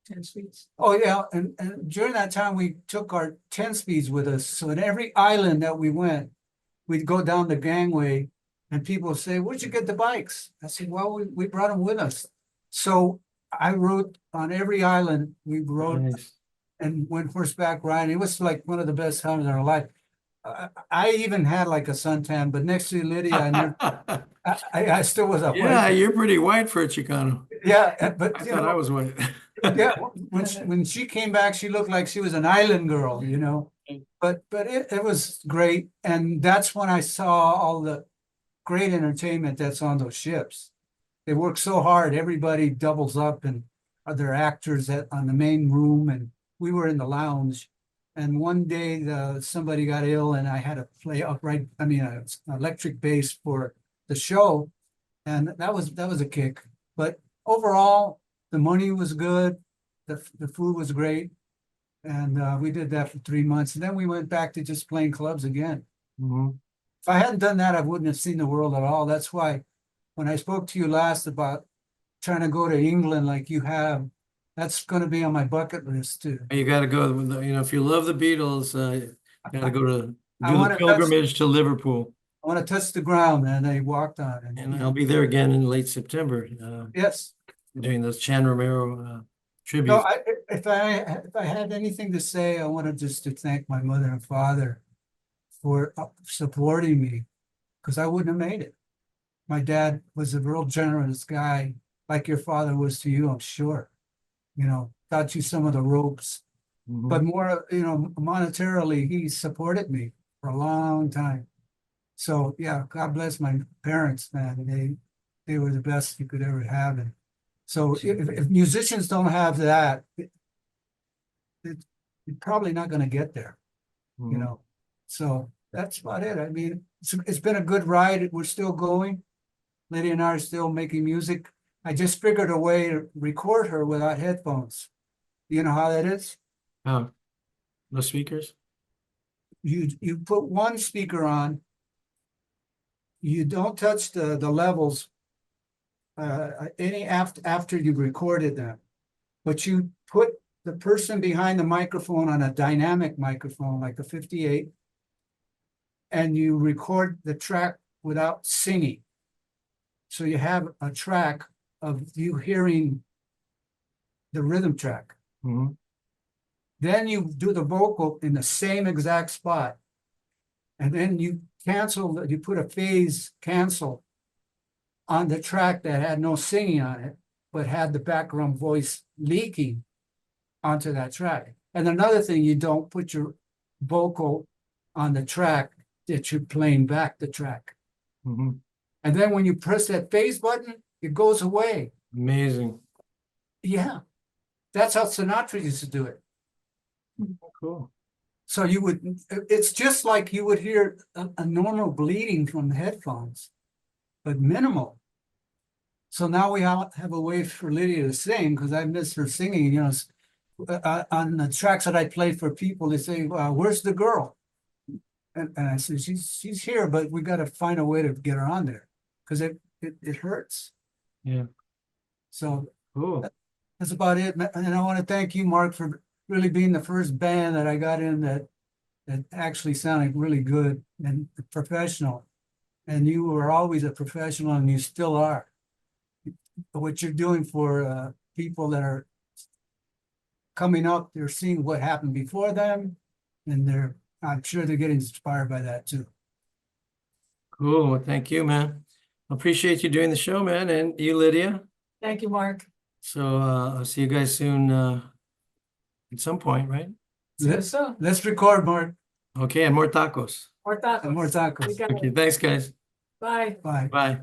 10 sweets. Oh yeah, and during that time we took our 10 speeds with us. So in every island that we went, we'd go down the gangway and people would say, where'd you get the bikes? I said, well, we brought them with us. So I rode on every island. We rode Nice. and went horseback riding. It was like one of the best times in our life. I even had like a suntan, but next to Lydia, I never, I still was a Yeah, white. you're pretty white for a Chicano. Yeah, I but you thought I know, was white. yeah, when she came back, she looked like she was an island girl, you know. But it was great, and that's when I saw all the great entertainment that's on those ships. They work so hard, everybody doubles up and other actors on the main room, and we were in the lounge. And one day somebody got ill and I had to play upright, an electric bass for the show. And that was a kick. But overall, the money was good, the food was great. And we did that for 3 months. And then we went back to just playing clubs again. Mhm. If I hadn't done that, I wouldn't have seen the world at all. That's why when I spoke to you last about trying to go to England like you have, that's going to be on my bucket list too. You gotta go, if you love the Beatles, you gotta go to I do wanna the touch- pilgrimage to Liverpool. I want to touch the ground, and they walked on it. And I'll be there again in late September, Yes. doing those Chan Romero No, tributes. if I had anything to say, I wanted just to thank my mother and father for supporting me, because I wouldn't have made it. My dad was a real generous guy, like your father was to you, I'm sure. You know, taught you some of the ropes, Mhm. but more, monetarily, he supported me for a long time. So yeah, God bless my parents, man. They were the best you could ever have. And so if musicians don't have that, you're probably not going to get there, you Mhm. know. So that's about it. I mean, it's been a good ride. We're still going. Lydia and I are still making music. I just figured a way to record her without headphones. You know how that is? Oh, no speakers? You put one speaker on, you don't touch the levels any after you've recorded them, but you put the person behind the microphone on a dynamic microphone like a 58, and you record the track without singing. So you have a track of you hearing the rhythm track. Mhm. Then you do the vocal in the same exact spot. And then you put a phase cancel on the track that had no singing on it, but had the background voice leaking onto that track. And another thing, you don't put your vocal on the track that you're playing back the track. Mhm. And then when you press that phase button, it goes away. Amazing. Yeah. That's how Sinatra used to do it. Cool. So it's just like you would hear a normal bleeding from the headphones, but minimal. So now we have a way for Lydia to sing, because I miss her singing, on the tracks that I played for people, they say, where's the girl? And I said, she's here, but we got to find a way to get her on there, because it hurts. Yeah. So Cool. that's about it. And I want to thank you, Mark, for really being the first band that I got in that actually sounded really good and professional. And you were always a professional, and you still are. What you're doing for people that are coming up, they're seeing what happened before them, and I'm sure they're getting inspired by that too. Cool. Well, thank you, man. Appreciate you doing the show, man. And you, Lydia. Thank you, Mark. So I'll see you guys soon at some point, right? See you soon. Let's record, Mark. Okay, and more tacos. More tacos. More tacos. We got Okay, it. thanks, guys. Bye. Bye. Bye.